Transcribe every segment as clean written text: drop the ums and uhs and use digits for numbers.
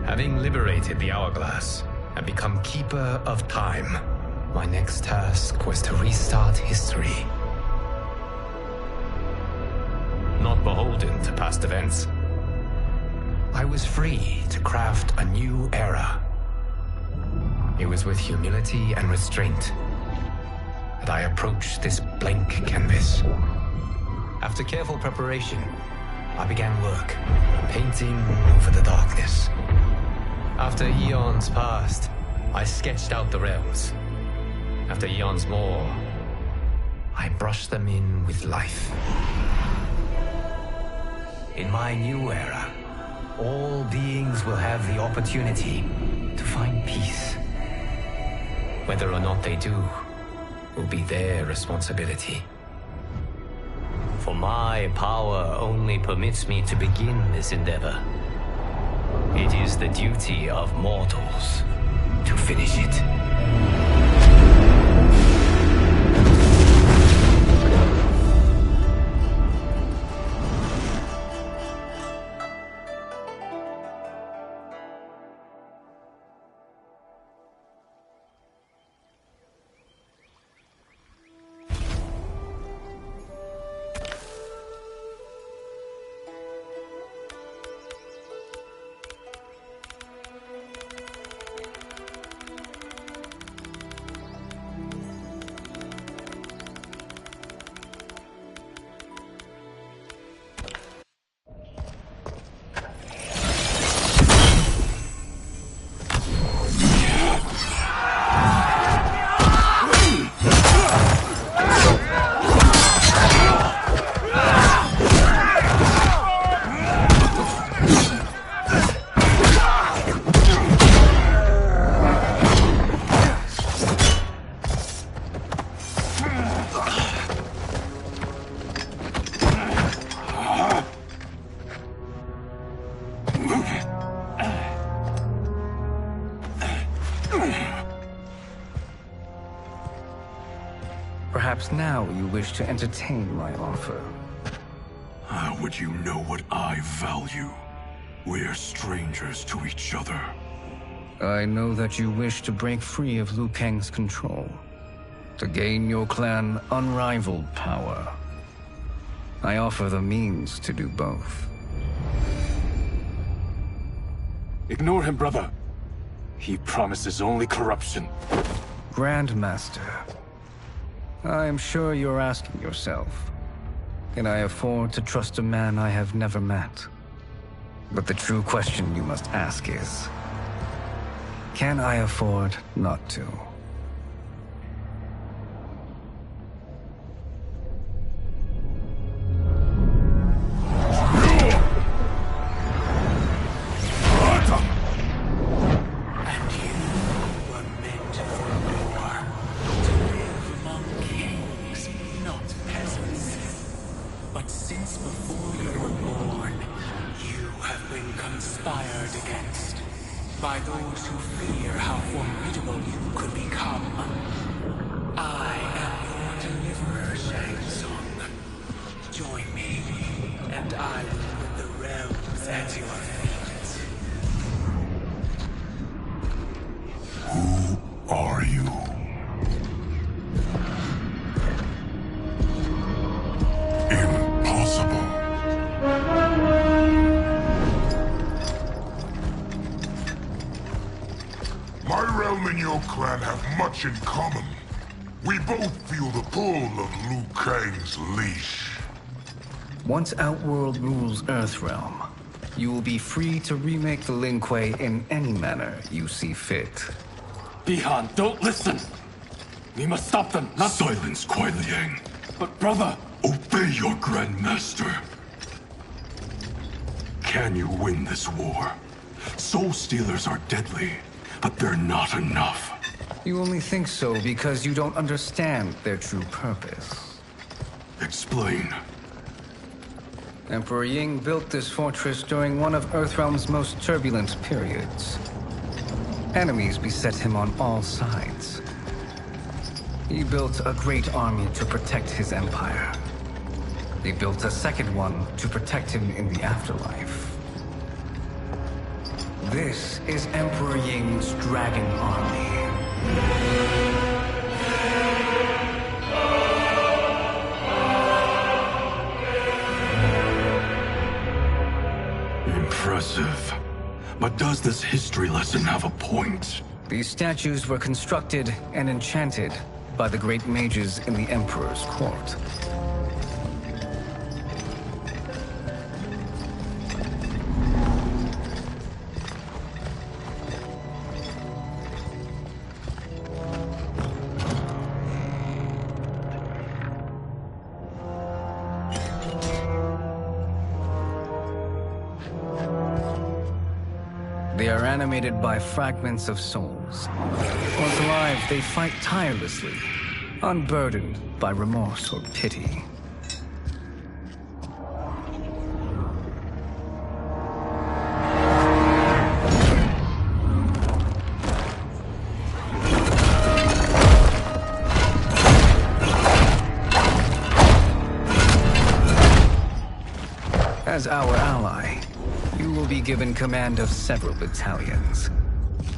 Having liberated the hourglass and become Keeper of Time, my next task was to restart history. Not beholden to past events, I was free to craft a new era. It was with humility and restraint that I approached this blank canvas. After careful preparation, I began work, painting over the darkness. After eons passed, I sketched out the realms. After eons more, I brushed them in with life. In my new era, all beings will have the opportunity to find peace. Whether or not they do, will be their responsibility. For my power only permits me to begin this endeavor. It is the duty of mortals to finish it. Perhaps now you wish to entertain my offer. How would you know what I value? We're strangers to each other. I know that you wish to break free of Liu Kang's control, to gain your clan unrivaled power. I offer the means to do both. Ignore him, brother. He promises only corruption. Grandmaster, I am sure you're asking yourself, can I afford to trust a man I have never met? But the true question you must ask is, can I afford not to? By those who fear how formidable you could become. I am your deliverer, Shang Tsung. Join me, and I will put the realms at your feet. Who are you? Impossible. My realm and your clan have much in common. We both feel the pull of Liu Kang's leash. Once Outworld rules Earthrealm, you will be free to remake the Lin Kuei in any manner you see fit. Bihan, don't listen! We must stop them, not— Silence, Kuai Liang. But brother— Obey your Grandmaster. Can you win this war? Soul Stealers are deadly, but they're not enough. You only think so because you don't understand their true purpose. Explain. Emperor Ying built this fortress during one of Earthrealm's most turbulent periods. Enemies beset him on all sides. He built a great army to protect his empire. He built a second one to protect him in the afterlife. This This is Emperor Ying's dragon army. Impressive. But does this history lesson have a point? These statues were constructed and enchanted by the great mages in the Emperor's court. They are animated by fragments of souls. Once alive, they fight tirelessly, unburdened by remorse or pity. As our ally, you will be given command of several battalions.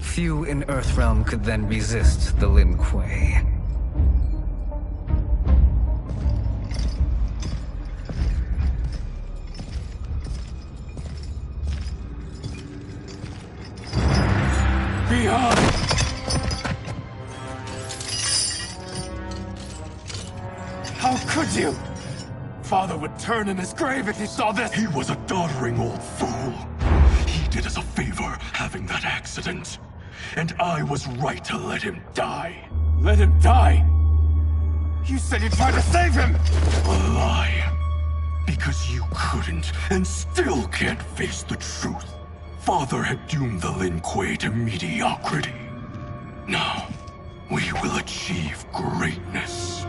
Few in Earthrealm could then resist the Lin Kuei. Behind! How could you? Father would turn in his grave if he saw this! He was a doddering old fool. He did us a favor having that accident. And I was right to let him die. Let him die? You said you tried to save him! A lie. Because you couldn't and still can't face the truth. Father had doomed the Lin Kuei to mediocrity. Now, we will achieve greatness.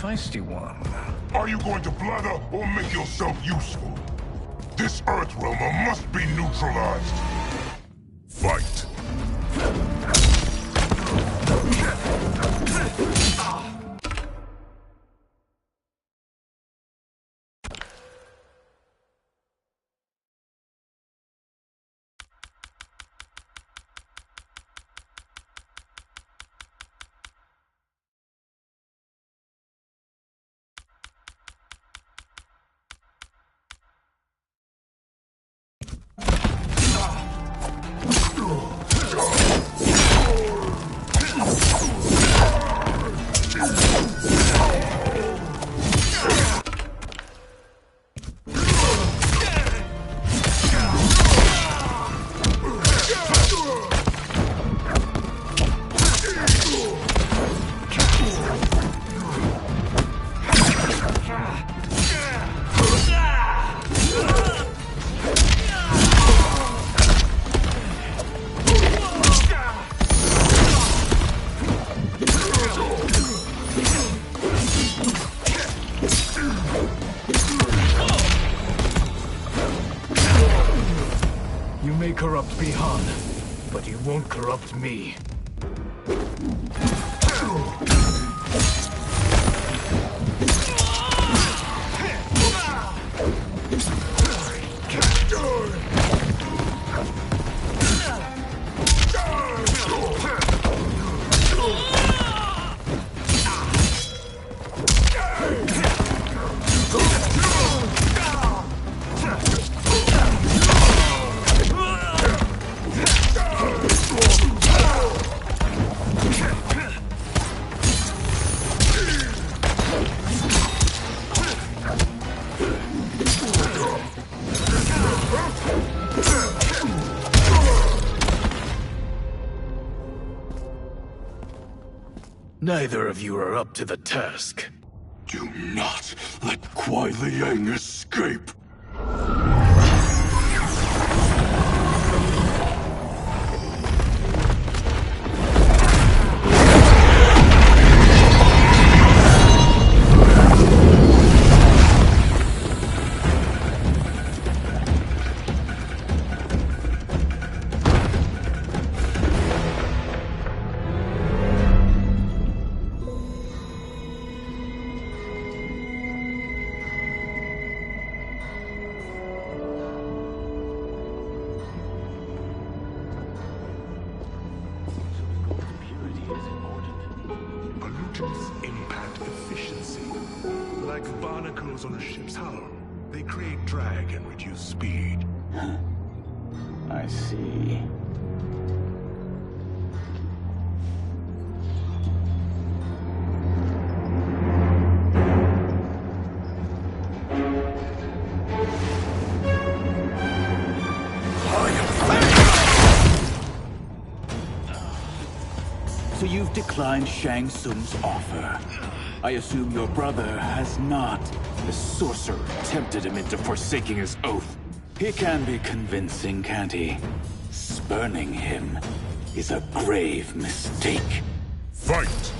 feisty one. Are you going to blather or make yourself useful? This Earth Realmer must be neutralized. Fight. You may corrupt Bihan, but you won't corrupt me. Neither of you are up to the task. Do not let Kuai Liang escape. Pollutants impact efficiency. Like barnacles on a ship's hull, they create drag and reduce speed. I see. So you've declined Shang Tsung's offer. I assume your brother has not. The sorcerer tempted him into forsaking his oath. He can be convincing, can't he? Spurning him is a grave mistake. Fight!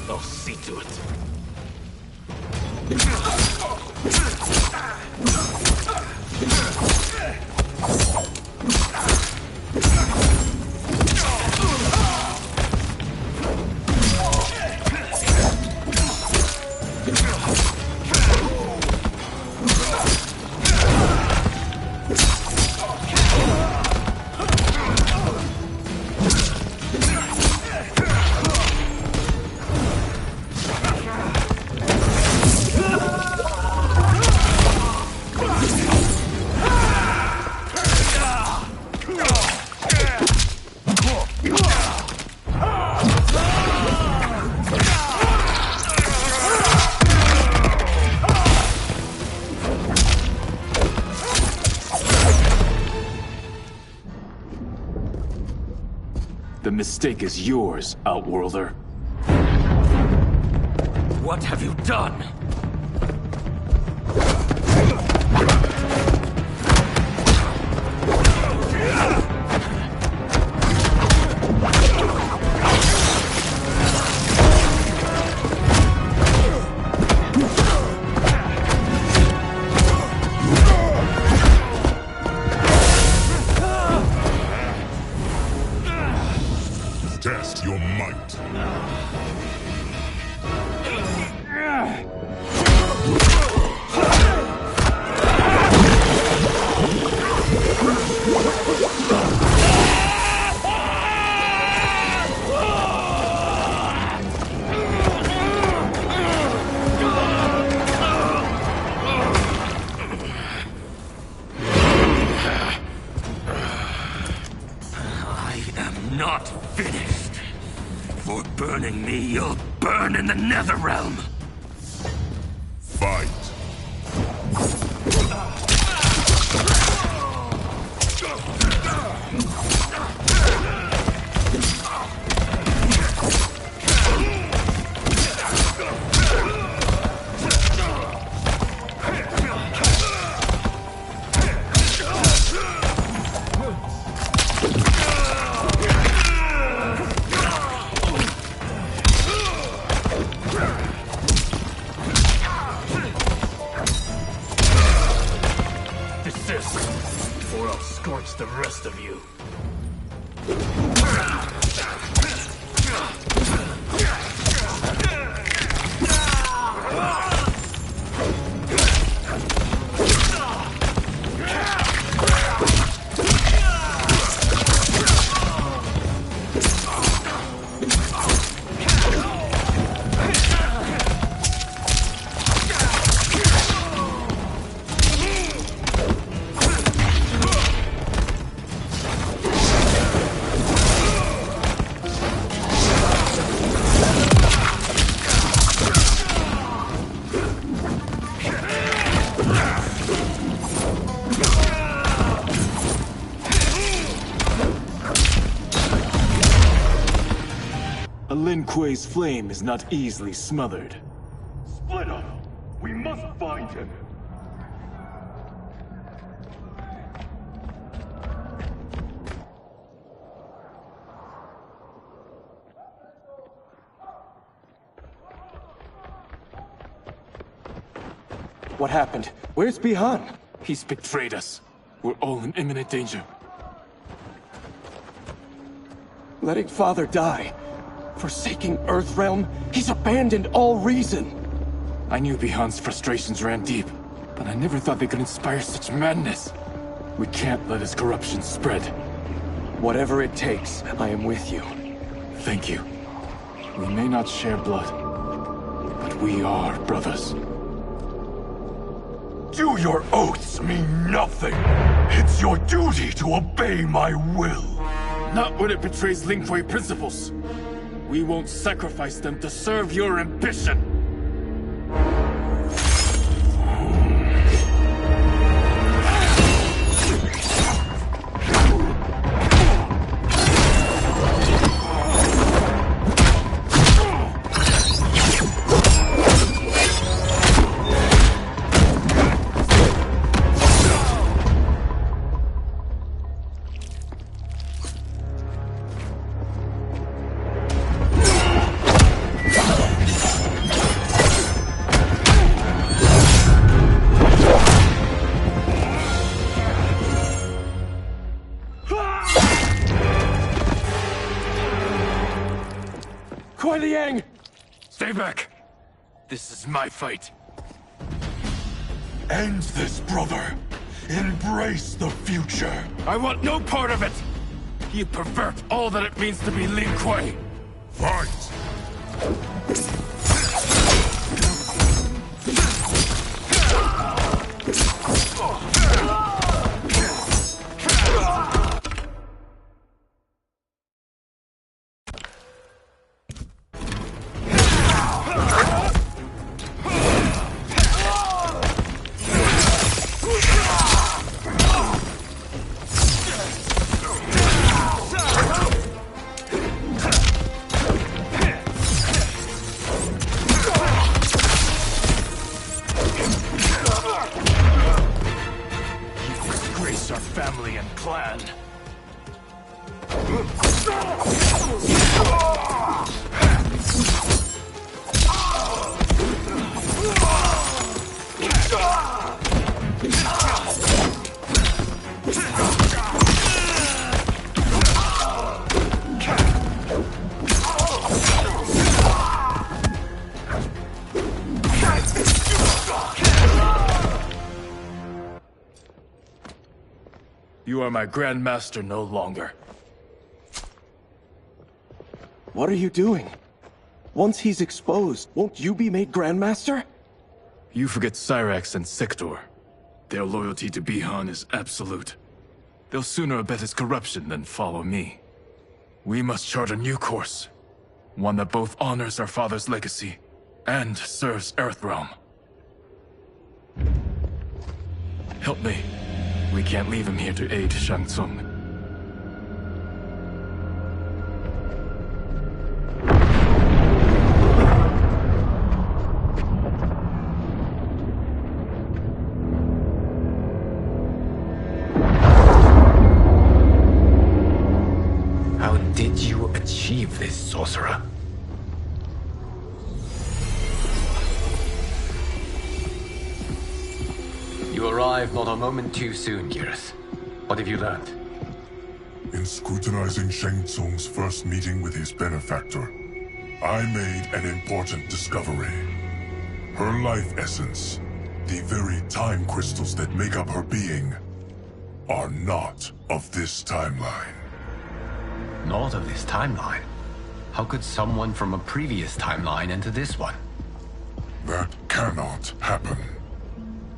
I'll see to it. The mistake is yours, Outworlder. What have you done? Test your might. I am not finished. For burning me, you'll burn in the Netherrealm. Fight. Desist, or I'll scorch the rest of you. Lin Kuei's flame is not easily smothered. Split up! We must find him! What happened? Where's Bihan? He's betrayed us. We're all in imminent danger. Letting Father die. Forsaking Earthrealm, he's abandoned all reason. I knew Bihan's frustrations ran deep, but I never thought they could inspire such madness. We can't let his corruption spread. Whatever it takes, I am with you. Thank you. We may not share blood, but we are brothers. Do your oaths mean nothing? It's your duty to obey my will. Not when it betrays Lin Kuei principles. We won't sacrifice them to serve your ambition. Stay back! This is my fight. End this, brother. Embrace the future. I want no part of it! You pervert all that it means to be Lin Kuei. Fight! You are my Grand Master no longer. What are you doing? Once he's exposed, won't you be made Grandmaster? You forget Cyrax and Sector. Their loyalty to Bihan is absolute. They'll sooner abet his corruption than follow me. We must chart a new course. One that both honors our father's legacy and serves Earthrealm. Help me. We can't leave him here to aid Shang Tsung. How did you achieve this, sorcerer? You arrived not a moment too soon, Geras. What have you learned? In scrutinizing Shang Tsung's first meeting with his benefactor, I made an important discovery. Her life essence, the very time crystals that make up her being, are not of this timeline. Not of this timeline? How could someone from a previous timeline enter this one? That cannot happen.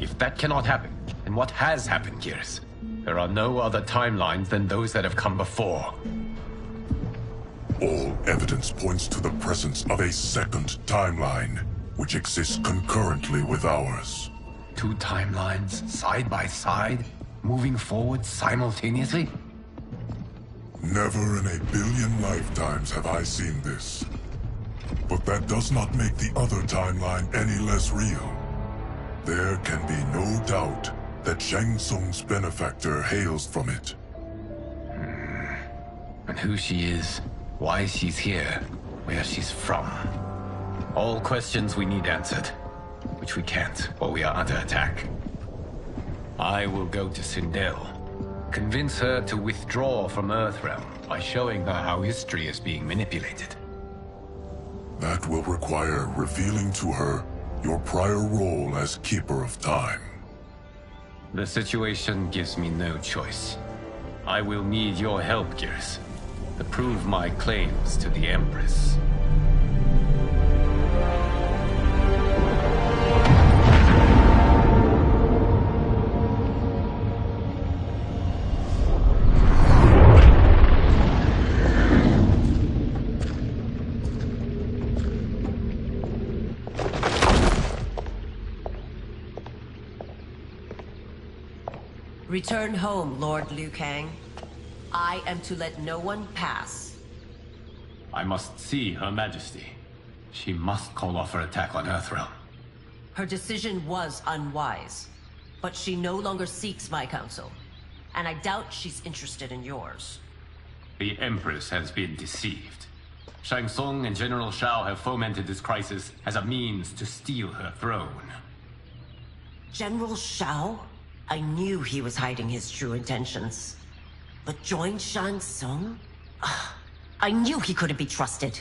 If that cannot happen, then what has happened, Geras? There are no other timelines than those that have come before. All evidence points to the presence of a second timeline, which exists concurrently with ours. Two timelines, side by side, moving forward simultaneously? Never in a billion lifetimes have I seen this. But that does not make the other timeline any less real. There can be no doubt that Shang Tsung's benefactor hails from it. And who she is, why she's here, where she's from. All questions we need answered, which we can't, or we are under attack. I will go to Sindel, convince her to withdraw from Earthrealm by showing her how history is being manipulated. That will require revealing to her your prior role as Keeper of Time. The situation gives me no choice. I will need your help, Geras, to prove my claims to the Empress. Return home, Lord Liu Kang. I am to let no one pass. I must see Her Majesty. She must call off her attack on Earthrealm. Her decision was unwise, but she no longer seeks my counsel, and I doubt she's interested in yours. The Empress has been deceived. Shang Tsung and General Shao have fomented this crisis as a means to steal her throne. General Shao? I knew he was hiding his true intentions. But join Shang Tsung? I knew he couldn't be trusted.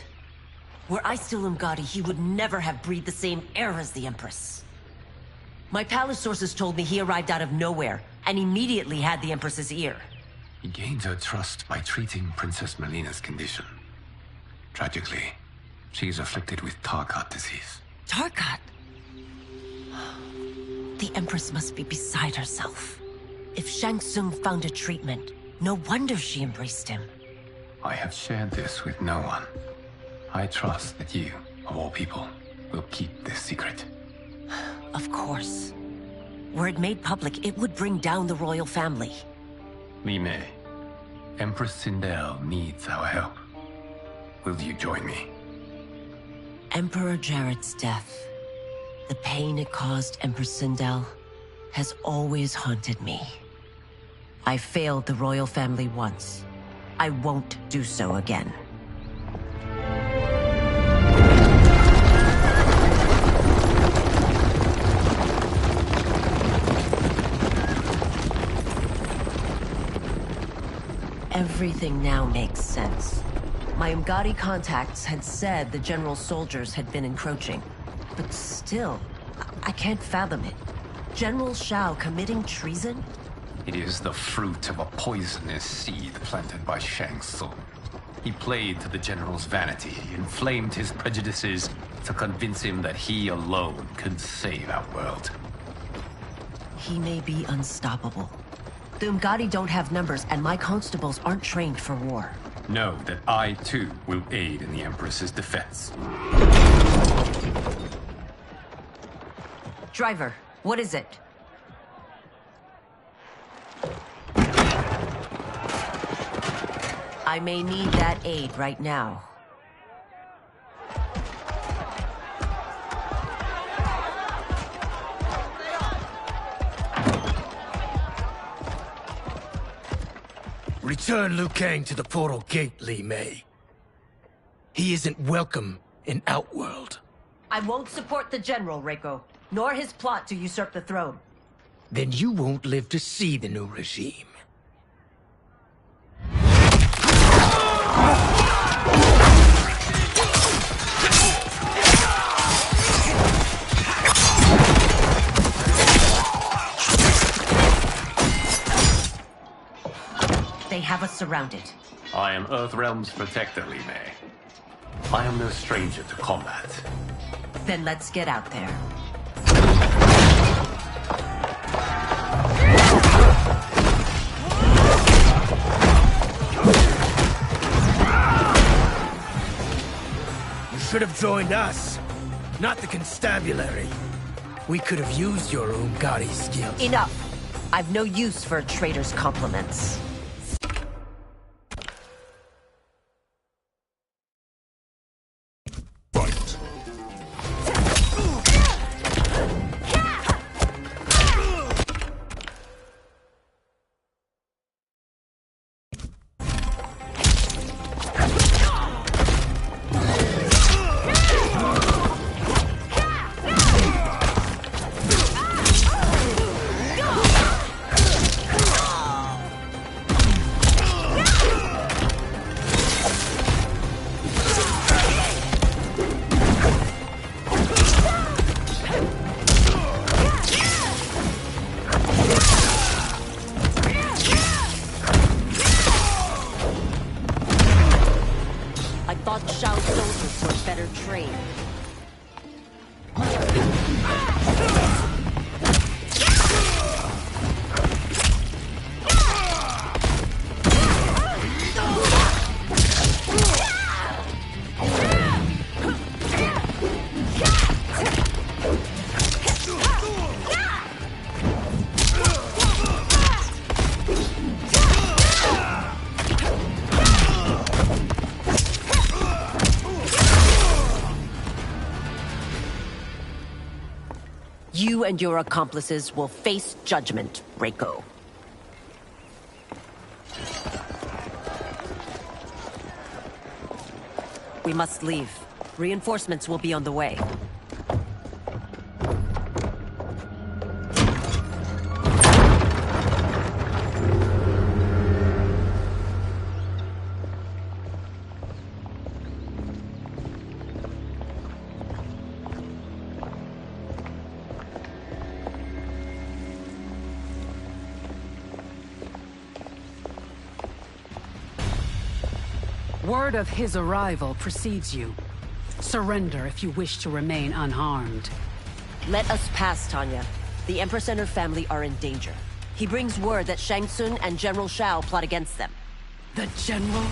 Were I still Umgadi, he would never have breathed the same air as the Empress. My palace sources told me he arrived out of nowhere, and immediately had the Empress's ear. He gained her trust by treating Princess Melina's condition. Tragically, she's afflicted with Tarkat disease. Tarkat? The Empress must be beside herself. If Shang Tsung found a treatment, no wonder she embraced him. I have shared this with no one. I trust that you, of all people, will keep this secret. Of course. Were it made public, it would bring down the royal family. Li Mei, Empress Sindel needs our help. Will you join me? Emperor Jarrett's death, the pain it caused Empress Sindel, has always haunted me. I failed the royal family once. I won't do so again. Everything now makes sense. My Umgadi contacts had said the general's soldiers had been encroaching. But still, I can't fathom it. General Shao committing treason? It is the fruit of a poisonous seed planted by Shang Tsung. He played to the general's vanity, inflamed his prejudices to convince him that he alone could save our world. He may be unstoppable. The Umgadi don't have numbers, and my constables aren't trained for war. Know that I, too, will aid in the Empress's defense. Driver, what is it? I may need that aid right now. Return Liu Kang to the portal gate, Li Mei. He isn't welcome in Outworld. I won't support the General, Reiko, nor his plot to usurp the throne. Then you won't live to see the new regime. They have us surrounded. I am Earthrealm's protector, Li Mei. I am no stranger to combat. Then let's get out there. You should have joined us, not the constabulary. We could have used your Umgadi skills. Enough! I've no use for a traitor's compliments. You and your accomplices will face judgment, Reiko. We must leave. Reinforcements will be on the way. Word of his arrival precedes you. Surrender if you wish to remain unharmed. Let us pass, Tanya. The Empress and her family are in danger. He brings word that Shang Tsung and General Shao plot against them. The General?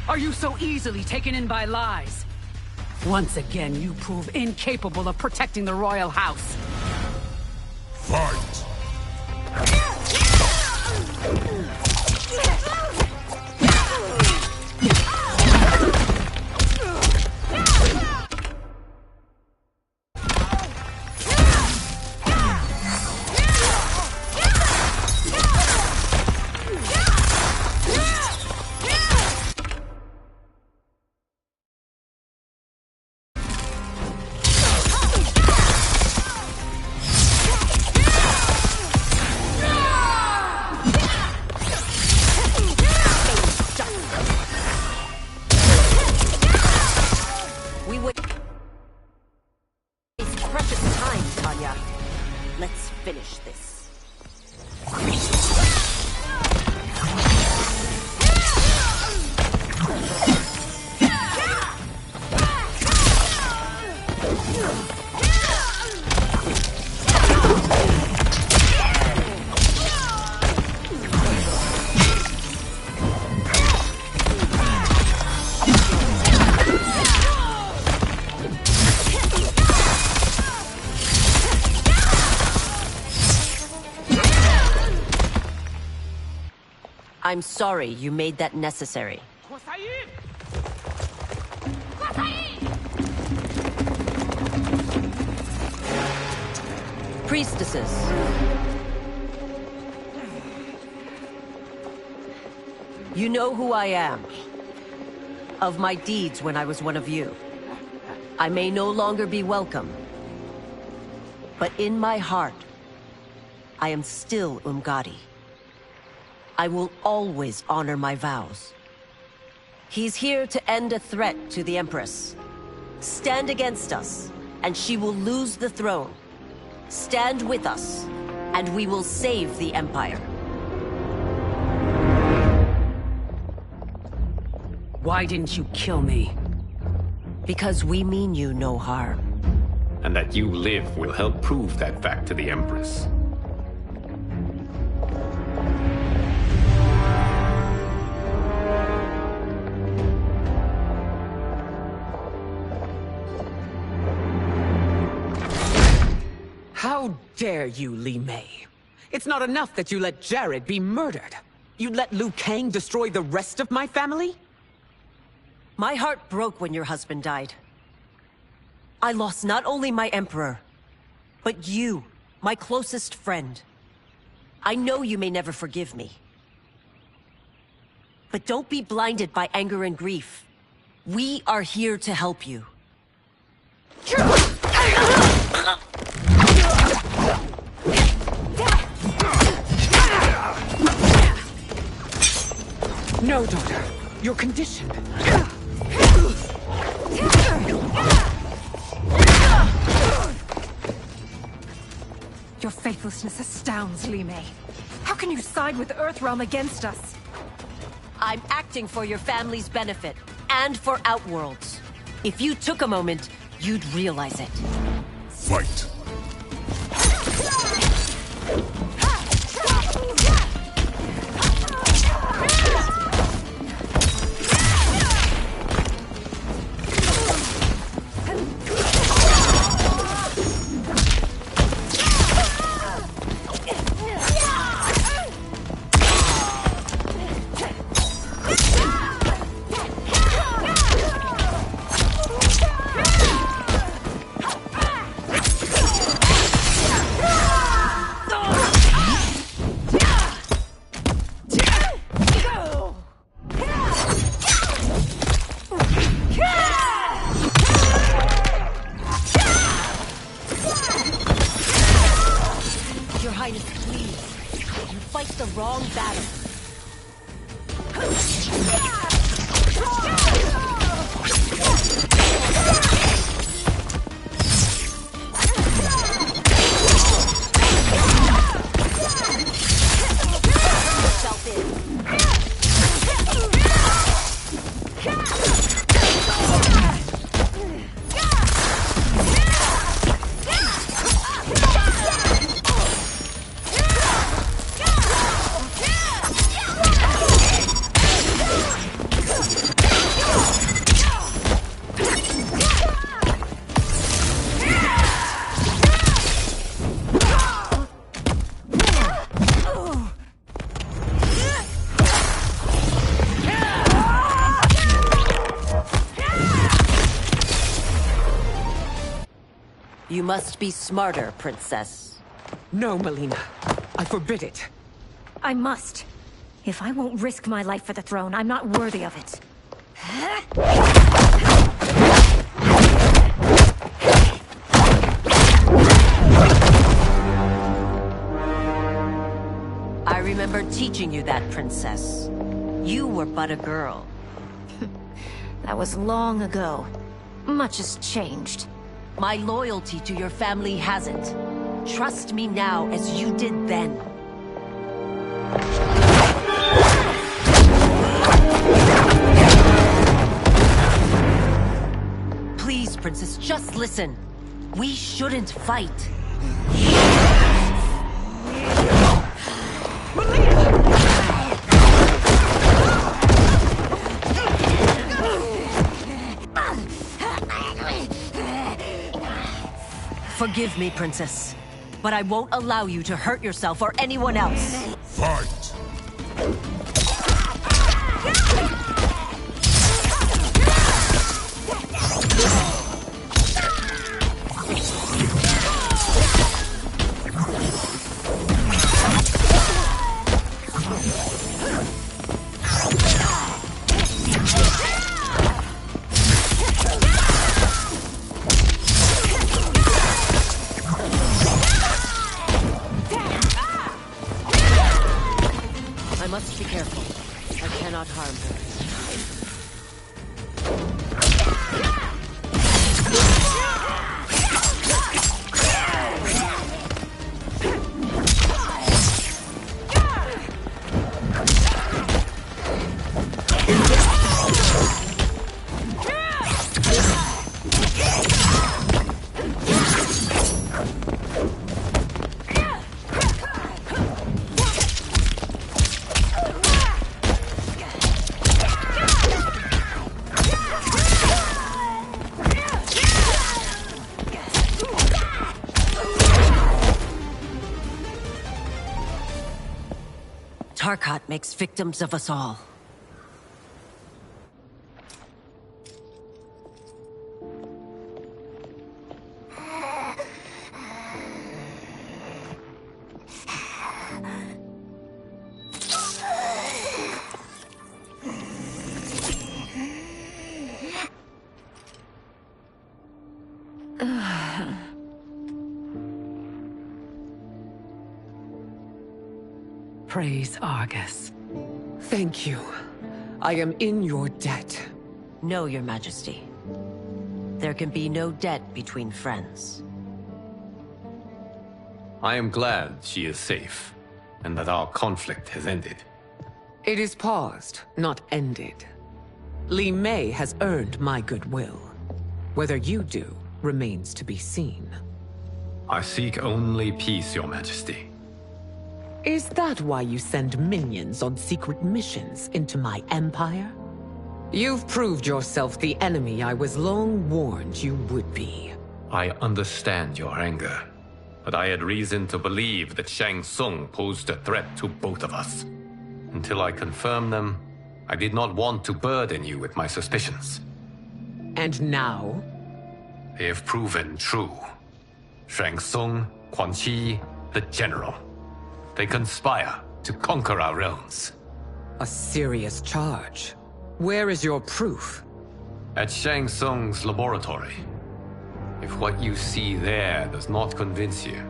Are you so easily taken in by lies? Once again, you prove incapable of protecting the royal house. Fight! Precious time, Tanya. Let's finish this. I'm sorry you made that necessary. Priestesses. You know who I am. Of my deeds when I was one of you. I may no longer be welcome. But in my heart, I am still Umgadi. I will always honor my vows. He's here to end a threat to the Empress. Stand against us, and she will lose the throne. Stand with us, and we will save the Empire. Why didn't you kill me? Because we mean you no harm. And that you live will help prove that fact to the Empress. How dare you, Li Mei? It's not enough that you let Jared be murdered. You'd let Liu Kang destroy the rest of my family? My heart broke when your husband died. I lost not only my emperor, but you, my closest friend. I know you may never forgive me. But don't be blinded by anger and grief. We are here to help you. No, daughter. You're conditioned. Your faithlessness astounds, Li Mei. How can you side with Earthrealm against us? I'm acting for your family's benefit, and for Outworlds. If you took a moment, you'd realize it. Fight! You must be smarter, Princess. No, Melina. I forbid it. I must. If I won't risk my life for the throne, I'm not worthy of it. I remember teaching you that, Princess. You were but a girl. That was long ago. Much has changed. My loyalty to your family hasn't. Trust me now as you did then. Please, Princess, just listen. We shouldn't fight. Forgive me, Princess, but I won't allow you to hurt yourself or anyone else. Fight! Tarkat makes victims of us all. Praise Argus. Thank you. I am in your debt. No, Your Majesty. There can be no debt between friends. I am glad she is safe, and that our conflict has ended. It is paused, not ended. Li Mei has earned my goodwill. Whether you do remains to be seen. I seek only peace, Your Majesty. Is that why you send minions on secret missions into my empire? You've proved yourself the enemy I was long warned you would be. I understand your anger, but I had reason to believe that Shang Tsung posed a threat to both of us. Until I confirmed them, I did not want to burden you with my suspicions. And now? They have proven true. Shang Tsung, Quan Chi, the General. They conspire to conquer our realms. A serious charge. Where is your proof? At Shang Tsung's laboratory. If what you see there does not convince you,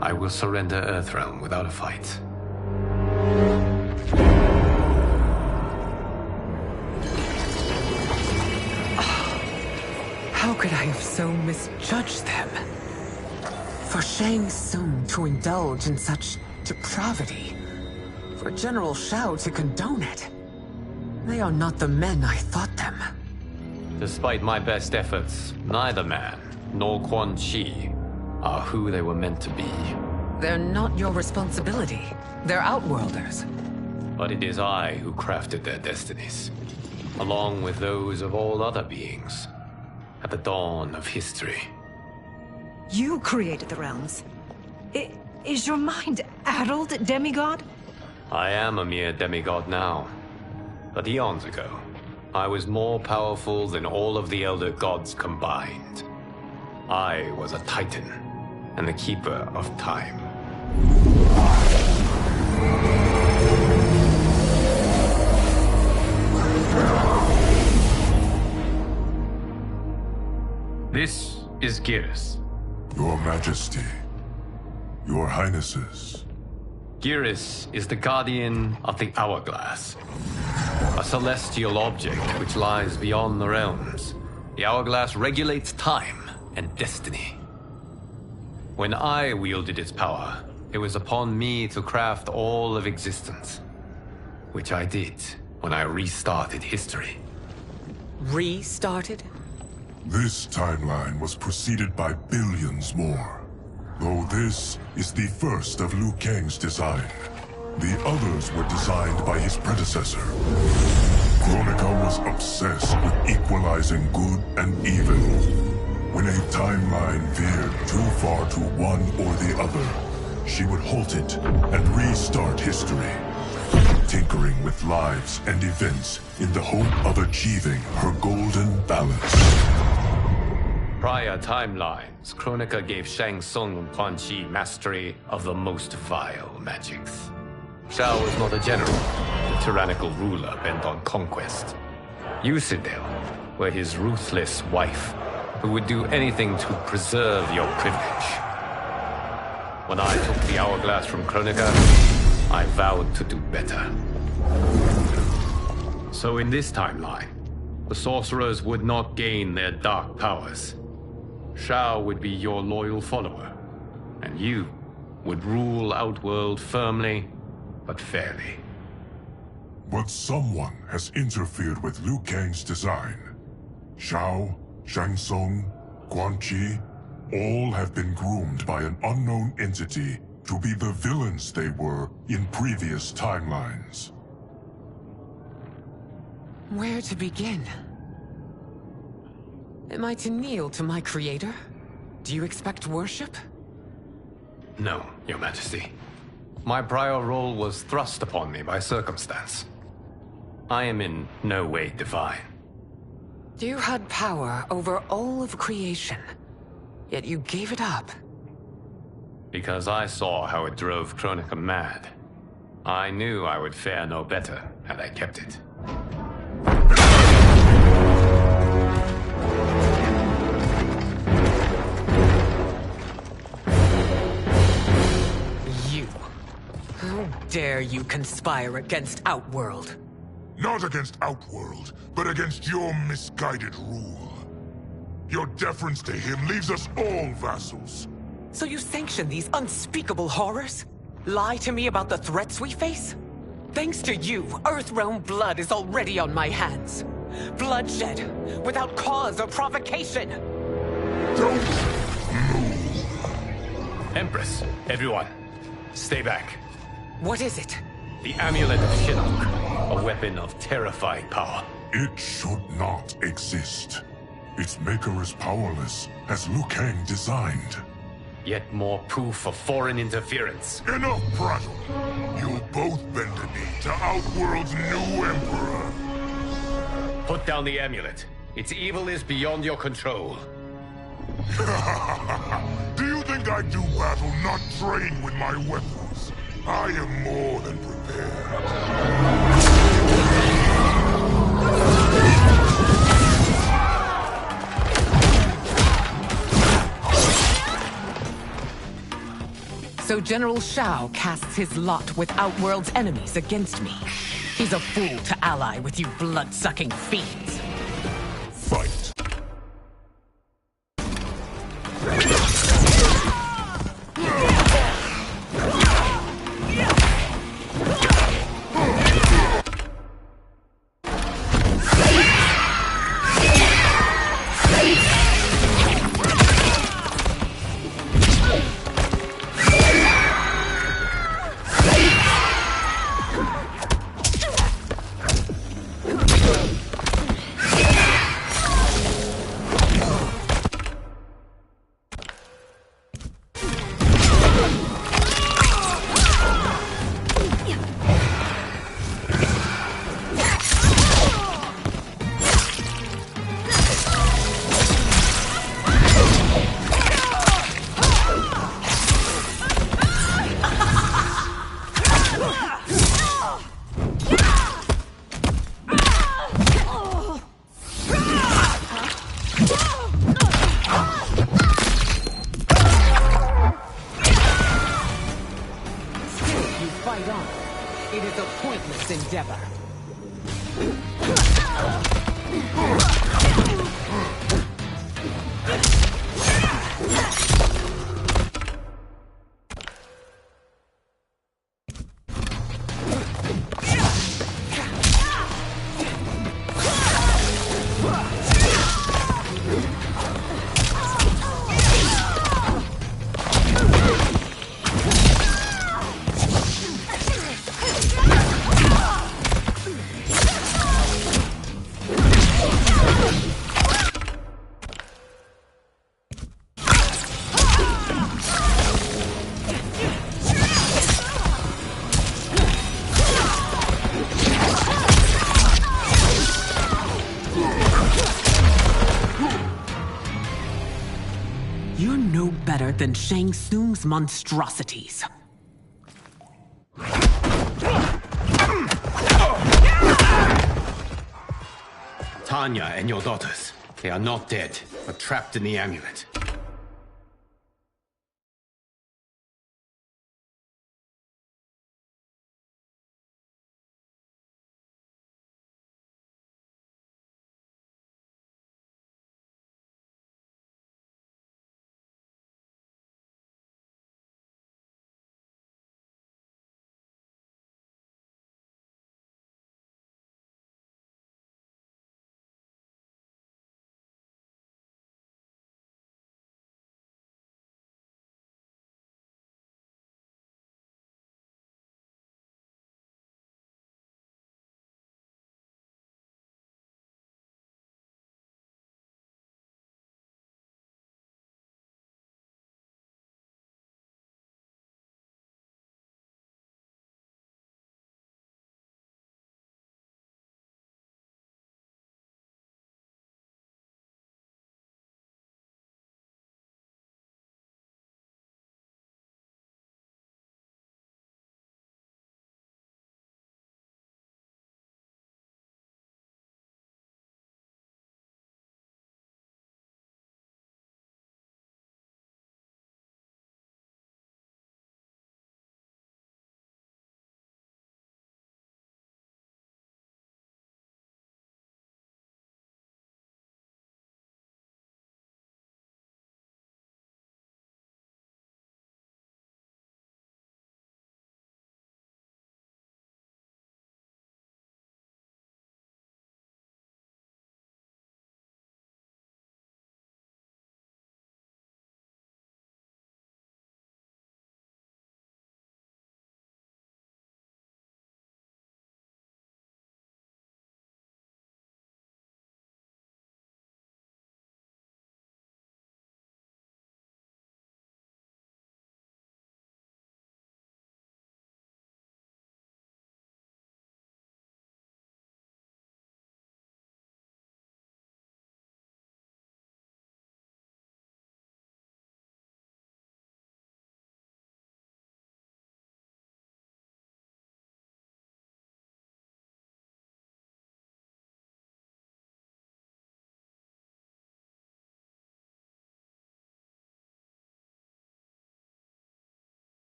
I will surrender Earthrealm without a fight. How could I have so misjudged them? For Shang Tsung to indulge in such depravity, for General Shao to condone it, they are not the men I thought them. Despite my best efforts, neither man nor Quan Chi are who they were meant to be. They're not your responsibility. They're Outworlders. But it is I who crafted their destinies, along with those of all other beings, at the dawn of history. You created the realms. Is your mind addled, demigod? I am a mere demigod now. But eons ago, I was more powerful than all of the Elder Gods combined. I was a Titan, and the Keeper of Time. This is Geras. Your Majesty. Your Highnesses. Geras is the guardian of the Hourglass. A celestial object which lies beyond the realms. The Hourglass regulates time and destiny. When I wielded its power, it was upon me to craft all of existence. Which I did when I restarted history. Restarted? This timeline was preceded by billions more. Though this is the first of Liu Kang's design. The others were designed by his predecessor. Kronika was obsessed with equalizing good and evil. When a timeline veered too far to one or the other, she would halt it and restart history, tinkering with lives and events in the hope of achieving her golden balance. Prior timelines, Kronika gave Shang Tsung and Quan Chi mastery of the most vile magics. Shao was not a general, a tyrannical ruler bent on conquest. Yusidel were his ruthless wife, who would do anything to preserve your privilege. When I took the Hourglass from Kronika, I vowed to do better. So in this timeline, the sorcerers would not gain their dark powers. Shao would be your loyal follower, and you would rule Outworld firmly, but fairly. But someone has interfered with Liu Kang's design. Shao, Shang Tsung, Quan Chi, all have been groomed by an unknown entity to be the villains they were in previous timelines. Where to begin? Am I to kneel to my creator? Do you expect worship? No, Your Majesty. My prior role was thrust upon me by circumstance. I am in no way divine. You had power over all of creation, yet you gave it up. Because I saw how it drove Kronika mad. I knew I would fare no better had I kept it. You. How dare you conspire against Outworld? Not against Outworld, but against your misguided rule. Your deference to him leaves us all vassals. So you sanction these unspeakable horrors? Lie to me about the threats we face? Thanks to you, Earthrealm blood is already on my hands. Bloodshed, without cause or provocation. Don't move. Empress, everyone, stay back. What is it? The Amulet of Shinnok, a weapon of terrifying power. It should not exist. Its maker is powerless, as Liu Kang designed. Yet more proof of foreign interference. Enough prattle! You'll both bend a knee to Outworld's new emperor. Put down the amulet. Its evil is beyond your control. Do you think I do battle not trained with my weapons? I am more than prepared. So General Shao casts his lot with Outworld's enemies against me. He's a fool to ally with you blood-sucking fiends. Fight. It is a pointless endeavor. You're no better than Shang Tsung's monstrosities. Tanya and your daughters, they are not dead, but trapped in the amulet.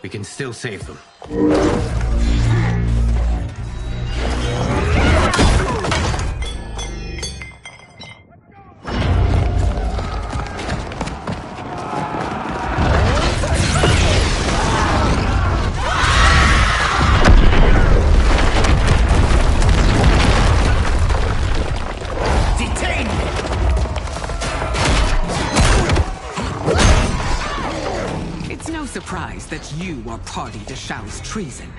We can still save them. Surprised that you are party to Shao's treason.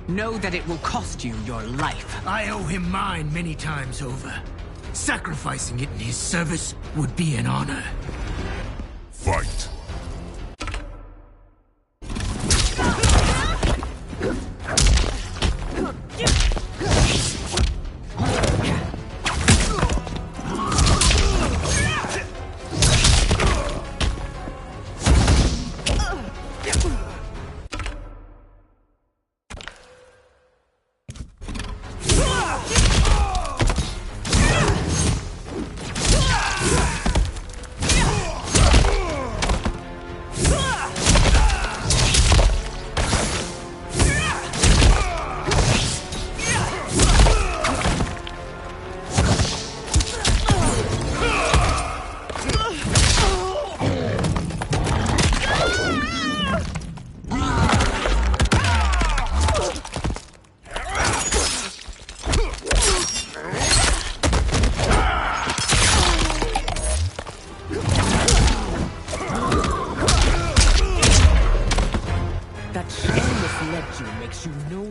Know that it will cost you your life. I owe him mine many times over. Sacrificing it in his service would be an honor. Fight.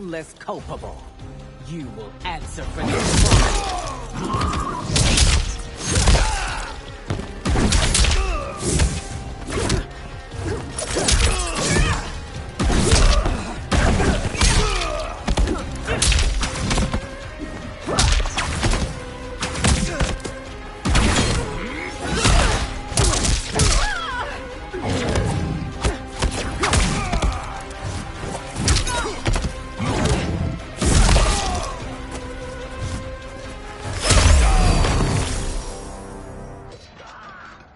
Less culpable. You will answer for this crime.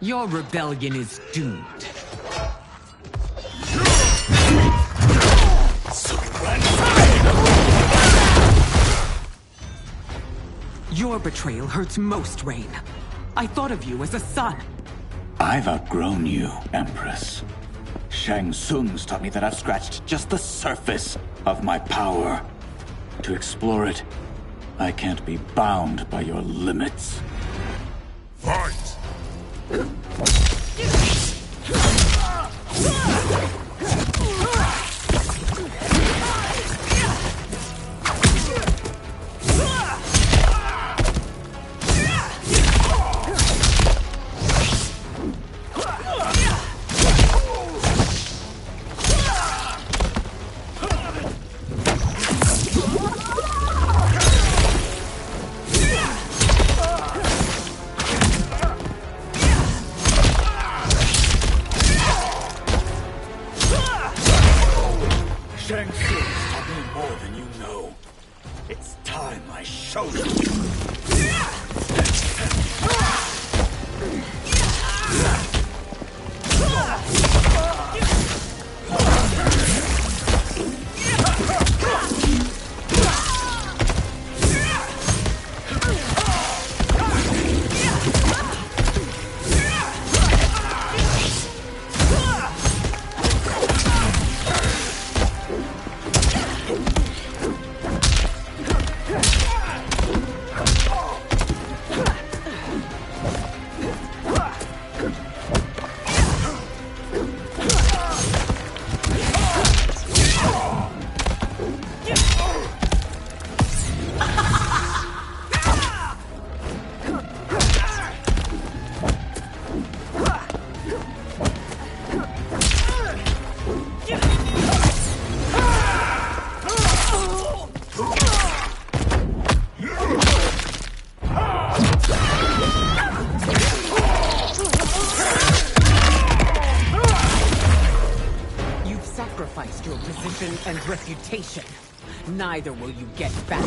Your rebellion is doomed. Your betrayal hurts most, Rain. I thought of you as a son. I've outgrown you, Empress. Shang Tsung's taught me that I've scratched just the surface of my power. To explore it, I can't be bound by your limits. Fight! Shang Tsung's taught me more than you know. It's time I show you. Sacrificed your position and reputation. Neither will you get back.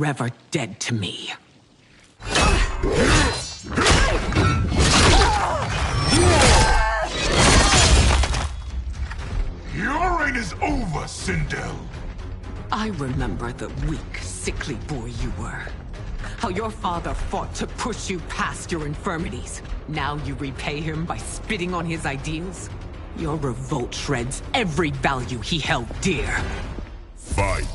forever dead to me. Your reign is over, Sindel. I remember the weak, sickly boy you were. How your father fought to push you past your infirmities. Now you repay him by spitting on his ideals? Your revolt shreds every value he held dear. Fight.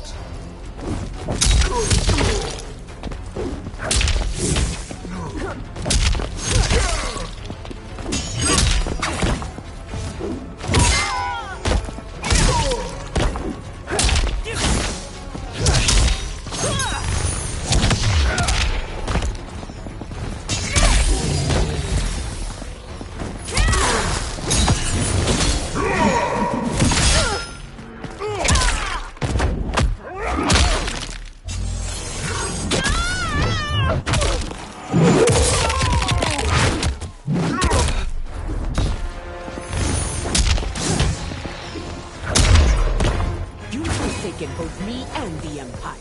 Both me and the Empire.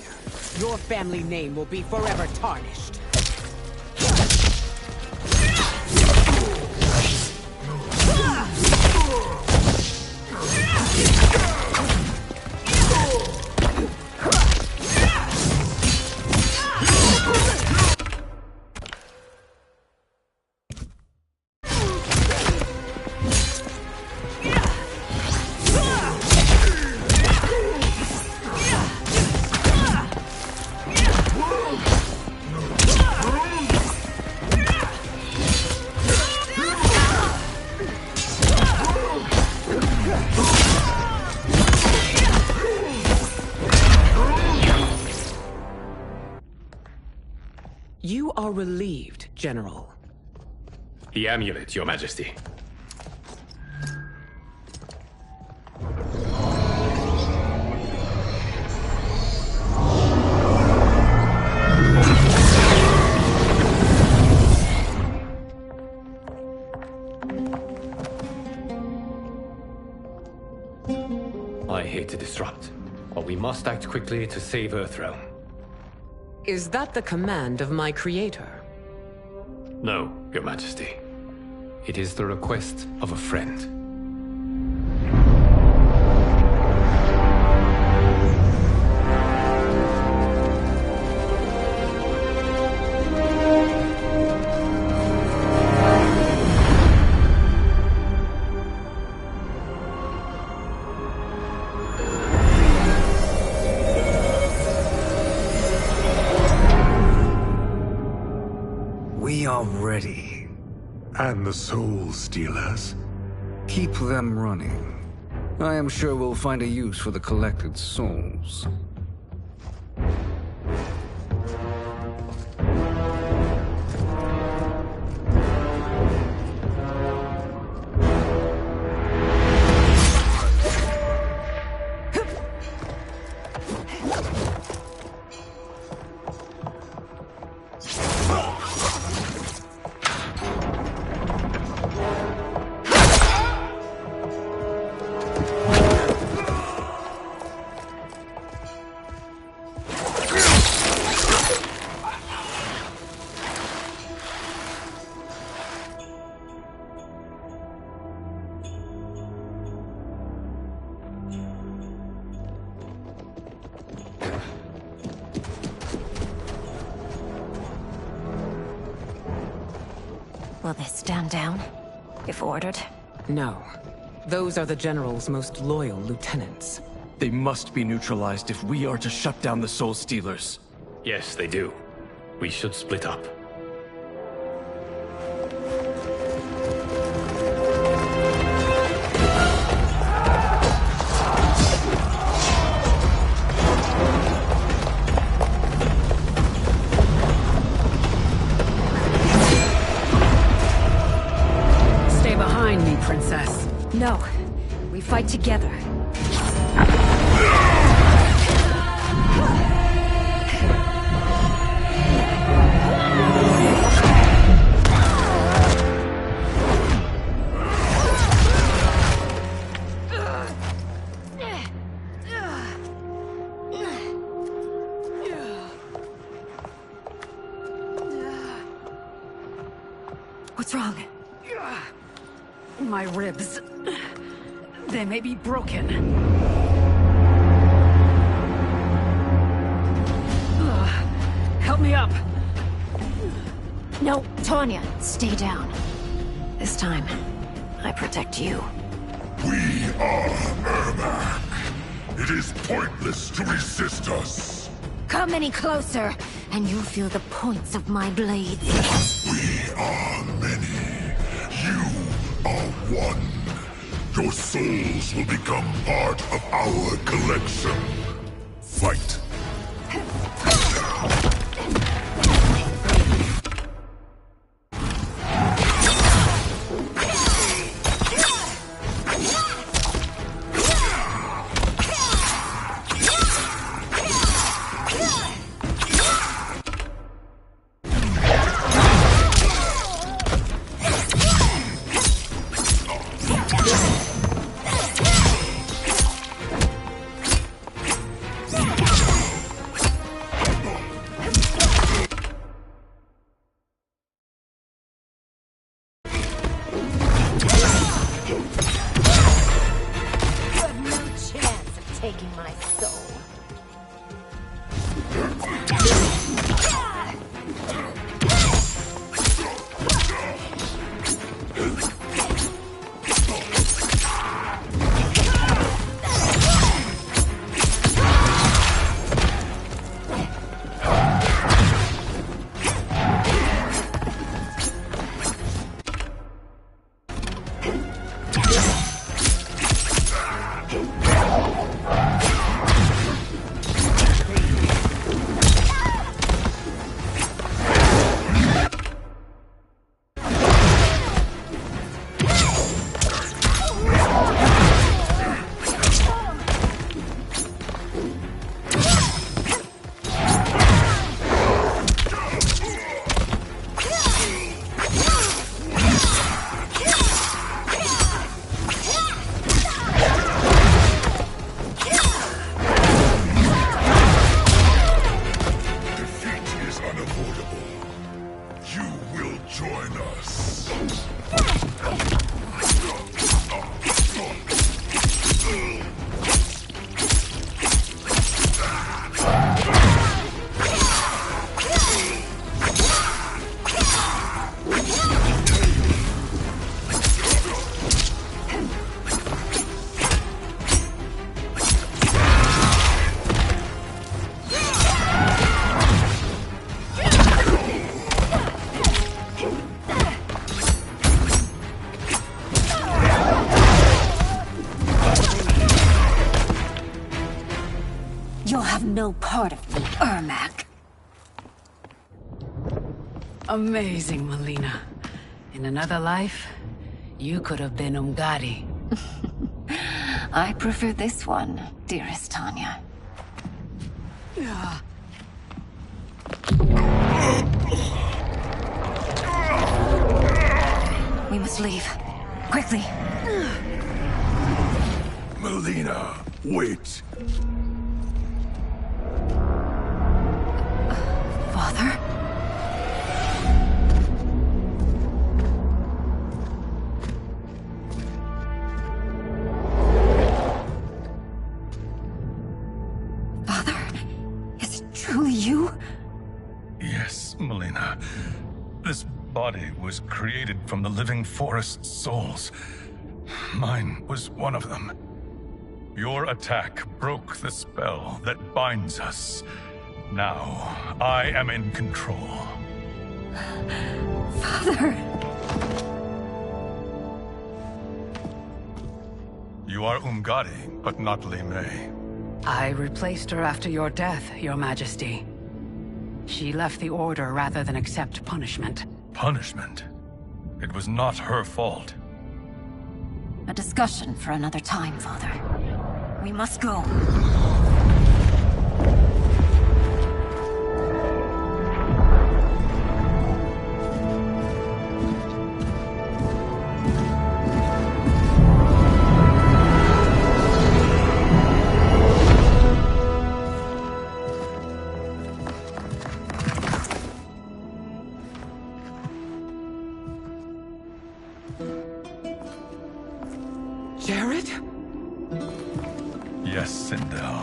Your family name will be forever tarnished. You are relieved, General. The amulet, Your Majesty. I hate to disrupt, but we must act quickly to save Earthrealm. Is that the command of my creator? No, Your Majesty. It is the request of a friend. We are ready. And the Soul Stealers? Keep them running. I am sure we'll find a use for the collected souls. Will they stand down, if ordered? No. Those are the General's most loyal lieutenants. They must be neutralized if we are to shut down the Soul Stealers. Yes, they do. We should split up. Princess. No. We fight together. What's wrong? My ribs. They may be broken. Help me up. No, Tanya, stay down. This time, I protect you. We are Ermac. It is pointless to resist us. Come any closer, and you'll feel the points of my blades. We are many. You are one. Your souls will become part of our collection. Fight. Taking my soul. You'll have no part of me, Ermac. Amazing, Melina. In another life, you could have been Umgadi. I prefer this one, dearest Tanya. We must leave. Quickly. Melina, wait. Father? Father? Is it truly you? Yes, Melina. This body was created from the living forest's souls. Mine was one of them. Your attack broke the spell that binds us. Now, I am in control. Father! You are Umgadi, but not Li Mei. I replaced her after your death, Your Majesty. She left the Order rather than accept punishment. Punishment? It was not her fault. A discussion for another time, Father. We must go. Jared? Yes, Sindel.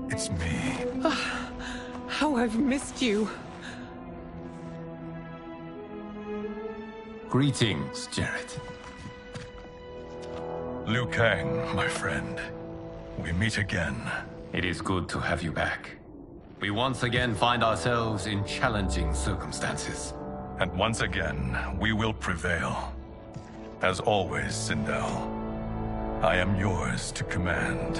It's me. How I've missed you. Greetings, Jared. Liu Kang, my friend. We meet again. It is good to have you back. We once again find ourselves in challenging circumstances. And once again, we will prevail. As always, Sindel, I am yours to command.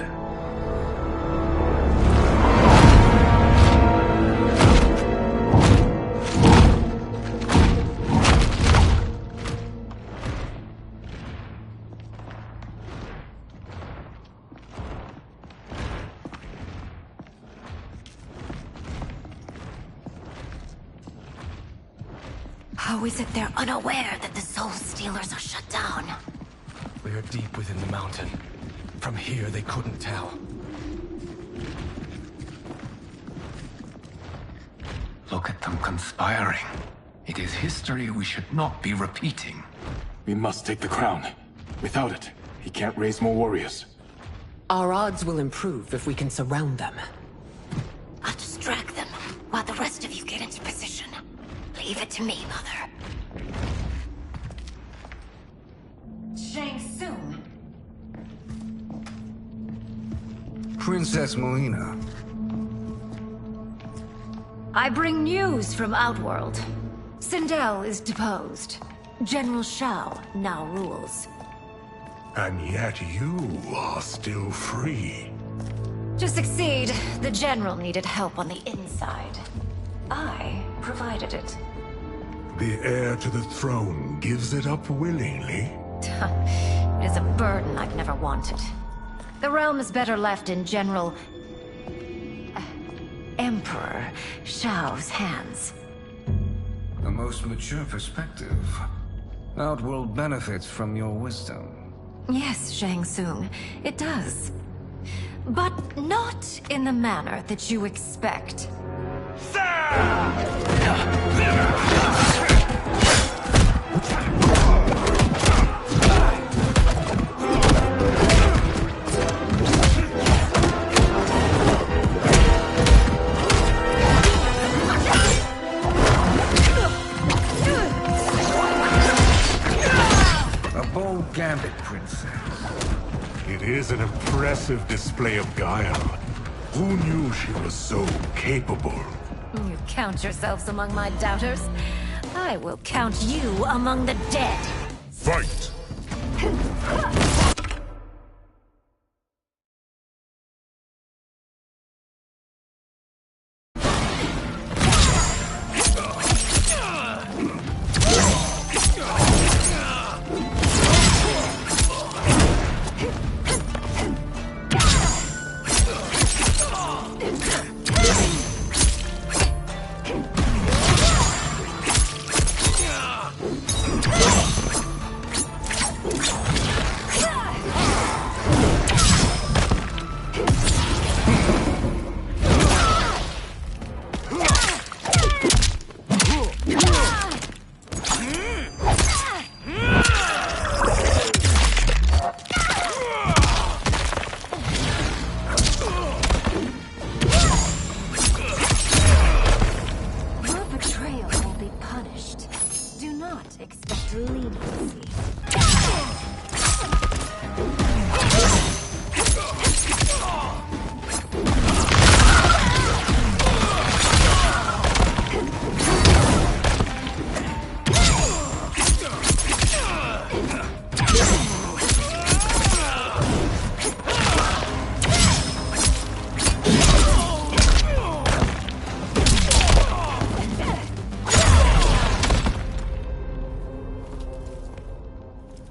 How is it they're unaware that the Soul Stealers are shut down? We are deep within the mountain. From here, they couldn't tell. Look at them conspiring. It is history we should not be repeating. We must take the crown. Without it, he can't raise more warriors. Our odds will improve if we can surround them. I'll distract them while the rest of you get into position. Leave it to me, Mother. Shang Tsung. Princess Melina. I bring news from Outworld. Sindel is deposed. General Shao now rules. And yet you are still free. To succeed, the General needed help on the inside. I provided it. The heir to the throne gives it up willingly. It is a burden I've never wanted. The realm is better left in General... Emperor Shao's hands. A most mature perspective. Outworld benefits from your wisdom. Yes, Shang Tsung, it does. But not in the manner that you expect. A bold gambit, Princess. It is an impressive display of guile. Who knew she was so capable? You count yourselves among my doubters. I will count you among the dead. Fight!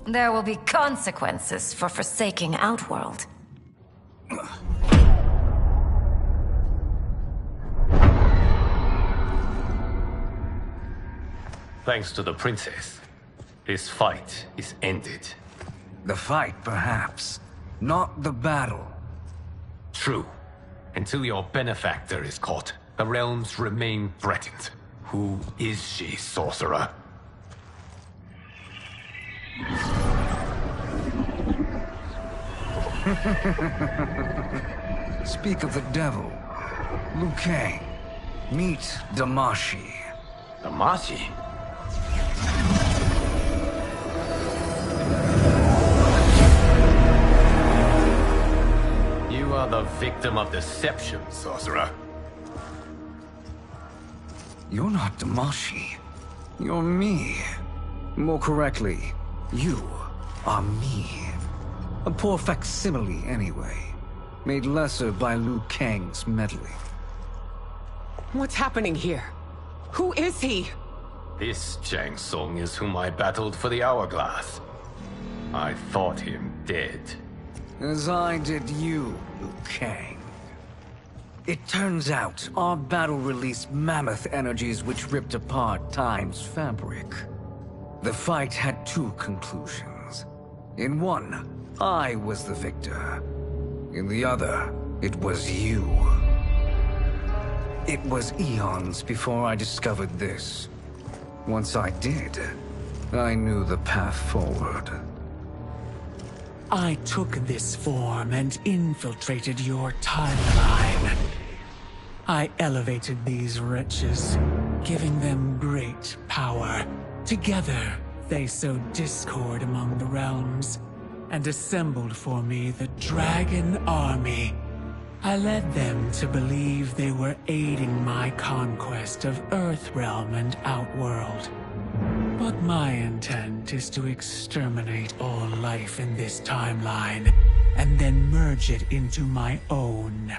There will be consequences for forsaking Outworld. Thanks to the princess, this fight is ended. The fight, perhaps. Not the battle. True. Until your benefactor is caught, the realms remain threatened. Who is she, sorcerer? Speak of the devil. Liu Kang. Meet Damashi. Damashi? You are the victim of deception, sorcerer. You're not Damashi. You're me. More correctly, you are me. A poor facsimile, anyway. Made lesser by Liu Kang's meddling. What's happening here? Who is he? This Shang Tsung is whom I battled for the Hourglass. I thought him dead. As I did you, Liu Kang. It turns out our battle released mammoth energies which ripped apart time's fabric. The fight had two conclusions. In one, I was the victor. In the other, it was you. It was eons before I discovered this. Once I did, I knew the path forward. I took this form and infiltrated your timeline. I elevated these wretches, giving them great power. Together, they sowed discord among the realms, and assembled for me the Dragon Army. I led them to believe they were aiding my conquest of Earthrealm and Outworld. But my intent is to exterminate all life in this timeline, and then merge it into my own.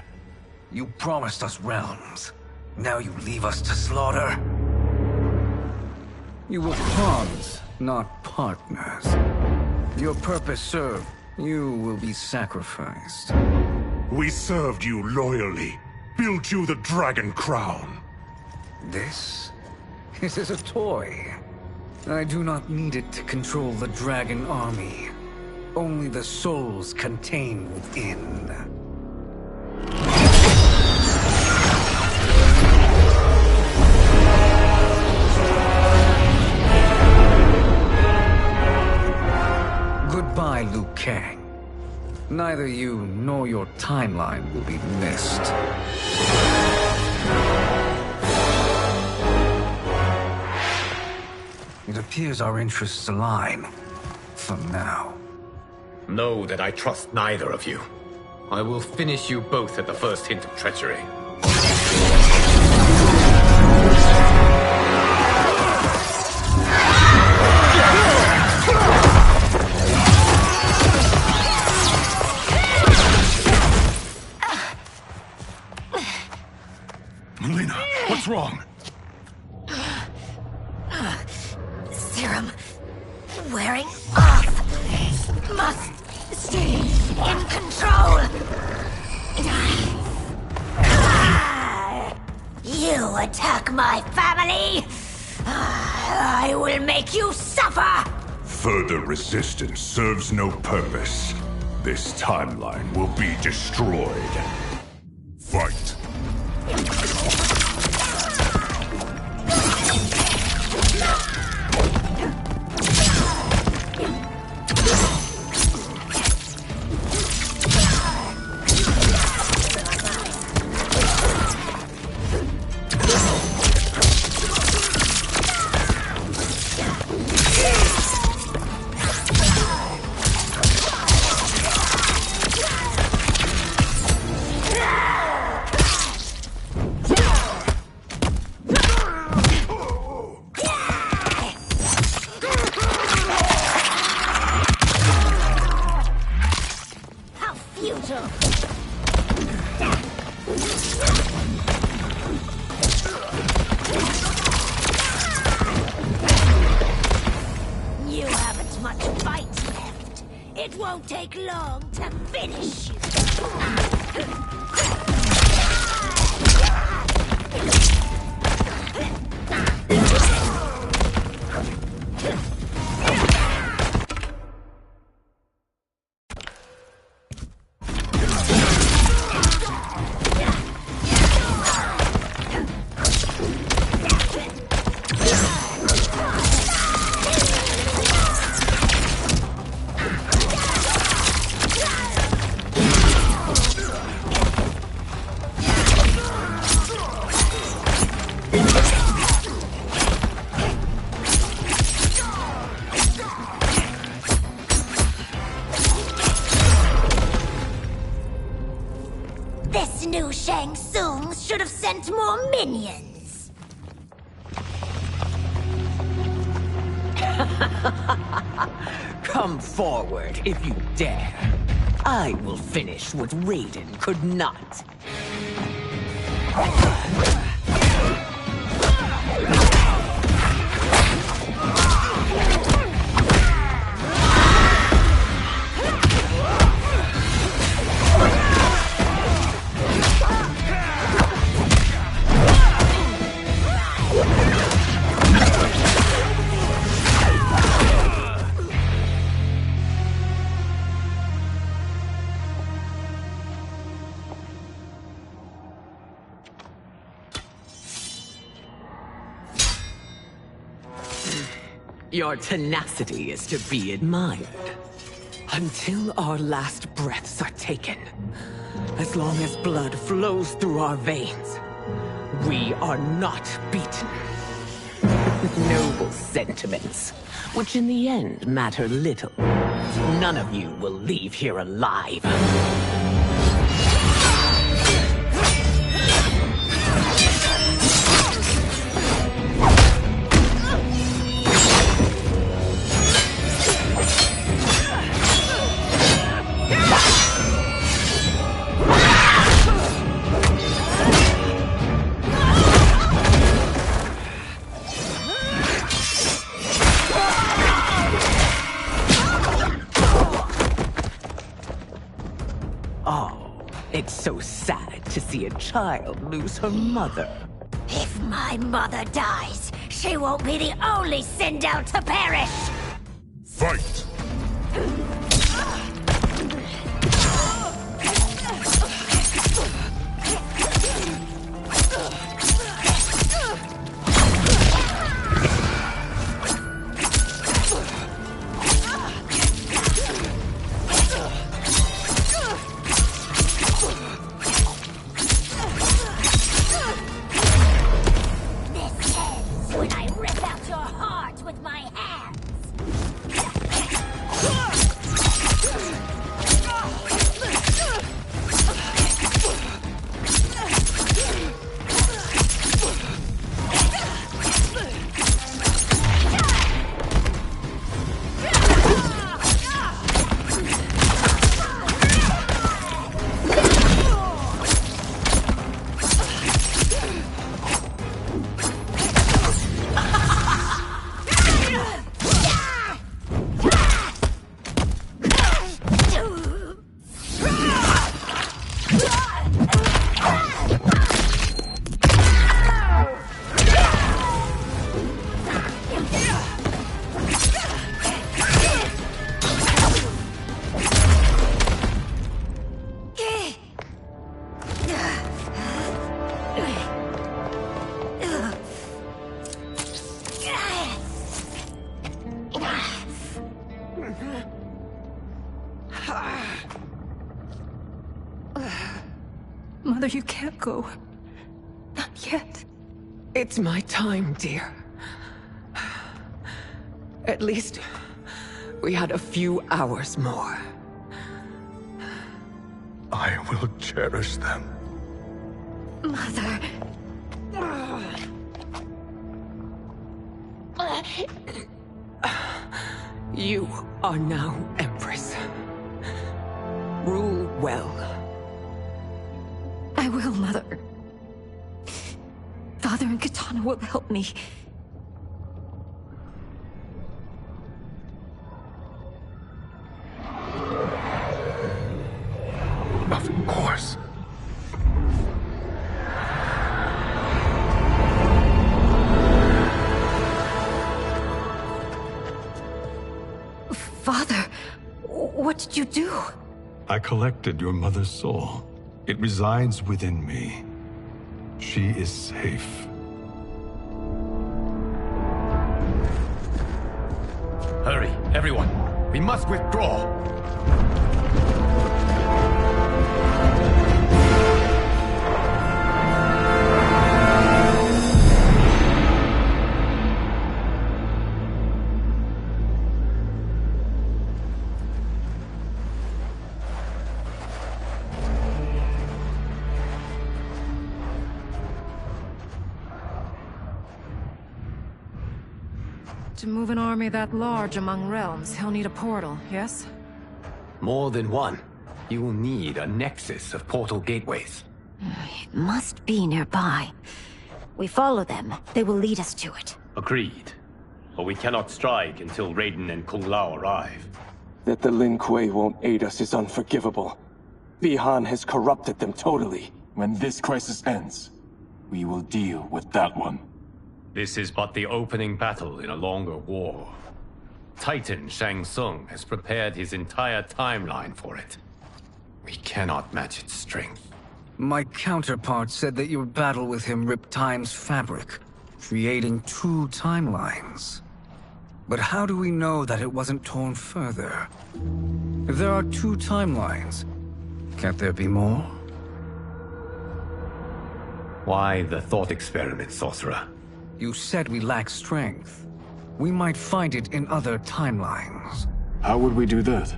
You promised us realms. Now you leave us to slaughter? You were pawns, not partners. Your purpose served. You will be sacrificed. We served you loyally, built you the Dragon Crown. This is a toy. I do not need it to control the Dragon Army. Only the souls contained within. Goodbye, Liu Kang. Neither you nor your timeline will be missed. It appears our interests align. For now. Know that I trust neither of you. I will finish you both at the first hint of treachery. Melina, what's wrong? Serum wearing off. Must stay in control. You attack my family. I will make you suffer. Further resistance serves no purpose. This timeline will be destroyed. Fight. You haven't much fight left. It won't take long to finish you. Shang Tsung should have sent more minions. Come forward if you dare. I will finish what Raiden could not. Your tenacity is to be admired. Until our last breaths are taken, as long as blood flows through our veins, we are not beaten. Noble sentiments, which in the end matter little. None of you will leave here alive. It's so sad to see a child lose her mother. If my mother dies, she won't be the only Sindel to perish! Fight! Mother, you can't go. Not yet. It's my time, dear. At least, we had a few hours more. I will cherish them. Mother. You are now Empress. Rule well. I will, Mother. Father and Katana will help me. Of course. Father, what did you do? I collected your mother's soul. It resides within me. She is safe. Hurry, everyone. We must withdraw. To move an army that large among realms, he'll need a portal, yes? More than one. You will need a nexus of portal gateways. It must be nearby. We follow them, they will lead us to it. Agreed. But we cannot strike until Raiden and Kung Lao arrive. That the Lin Kuei won't aid us is unforgivable. Bihan has corrupted them totally. When this crisis ends, we will deal with that one. This is but the opening battle in a longer war. Titan Shang Tsung has prepared his entire timeline for it. We cannot match its strength. My counterpart said that your battle with him ripped time's fabric, creating two timelines. But how do we know that it wasn't torn further? If there are two timelines, can't there be more? Why the thought experiment, Sorcerer? You said we lack strength. We might find it in other timelines. How would we do that?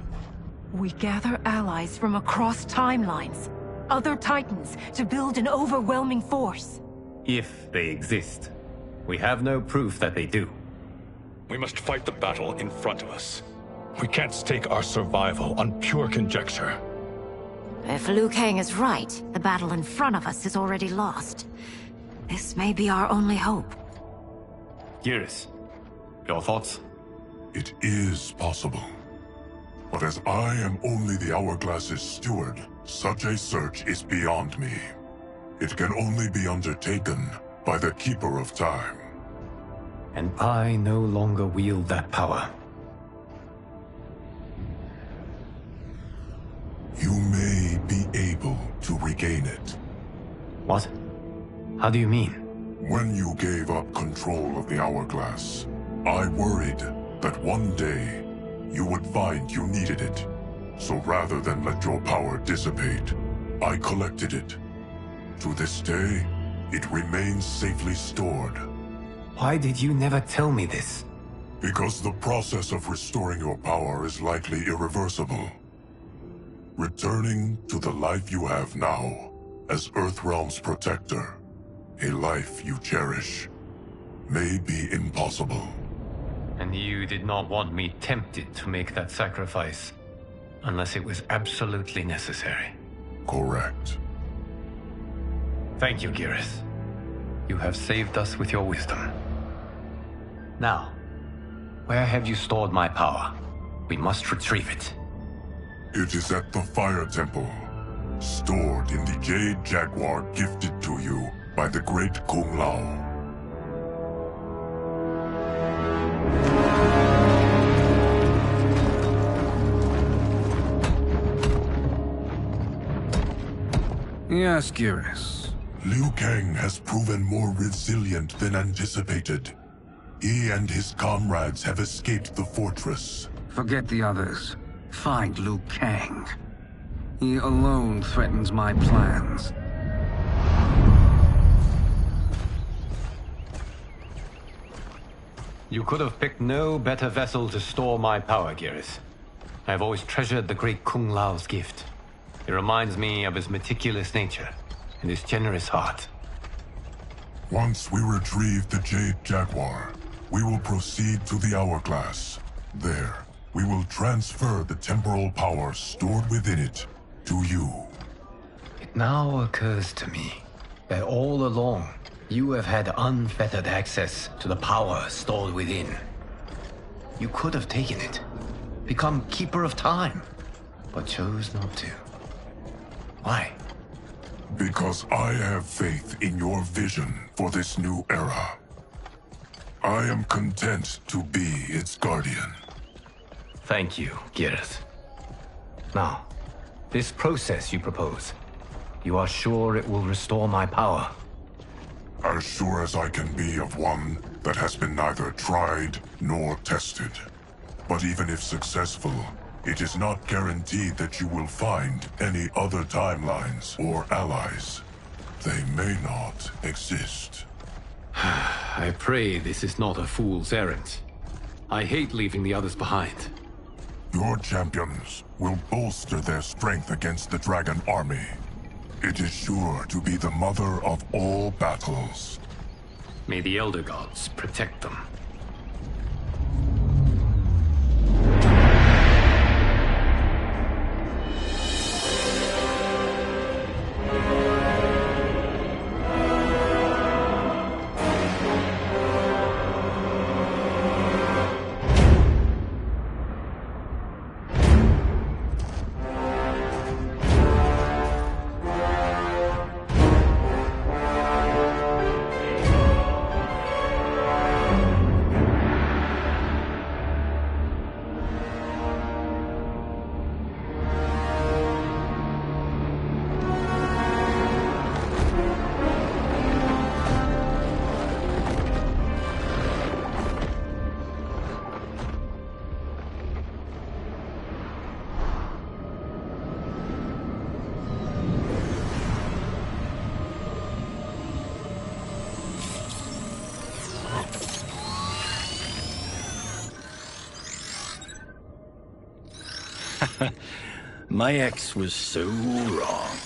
We gather allies from across timelines, other titans, to build an overwhelming force. If they exist. We have no proof that they do. We must fight the battle in front of us. We can't stake our survival on pure conjecture. If Liu Kang is right, the battle in front of us is already lost. This may be our only hope. Geras, your thoughts? It is possible. But as I am only the Hourglass's steward, such a search is beyond me. It can only be undertaken by the Keeper of Time. And I no longer wield that power. You may be able to regain it. What? How do you mean? When you gave up control of the Hourglass, I worried that one day you would find you needed it. So rather than let your power dissipate, I collected it. To this day, it remains safely stored. Why did you never tell me this? Because the process of restoring your power is likely irreversible. Returning to the life you have now, as Earthrealm's protector, a life you cherish, may be impossible. And you did not want me tempted to make that sacrifice, unless it was absolutely necessary. Correct. Thank you, Geras. You have saved us with your wisdom. Now, where have you stored my power? We must retrieve it. It is at the Fire Temple, stored in the Jade Jaguar gifted to you by the great Kung Lao. Yes, Geras. Liu Kang has proven more resilient than anticipated. He and his comrades have escaped the fortress. Forget the others. Find Liu Kang. He alone threatens my plans. You could have picked no better vessel to store my power, Geras. I have always treasured the great Kung Lao's gift. It reminds me of his meticulous nature and his generous heart. Once we retrieve the Jade Jaguar, we will proceed to the Hourglass. There, we will transfer the temporal power stored within it to you. It now occurs to me that all along, you have had unfettered access to the power stored within. You could have taken it, become Keeper of Time, but chose not to. Why? Because I have faith in your vision for this new era. I am content to be its guardian. Thank you, Geras. Now, this process you propose, you are sure it will restore my power? As sure as I can be of one that has been neither tried nor tested. But even if successful, it is not guaranteed that you will find any other timelines or allies. They may not exist. I pray this is not a fool's errand. I hate leaving the others behind. Your champions will bolster their strength against the Dragon Army. It is sure to be the mother of all battles. May the Elder Gods protect them. My ex was so wrong.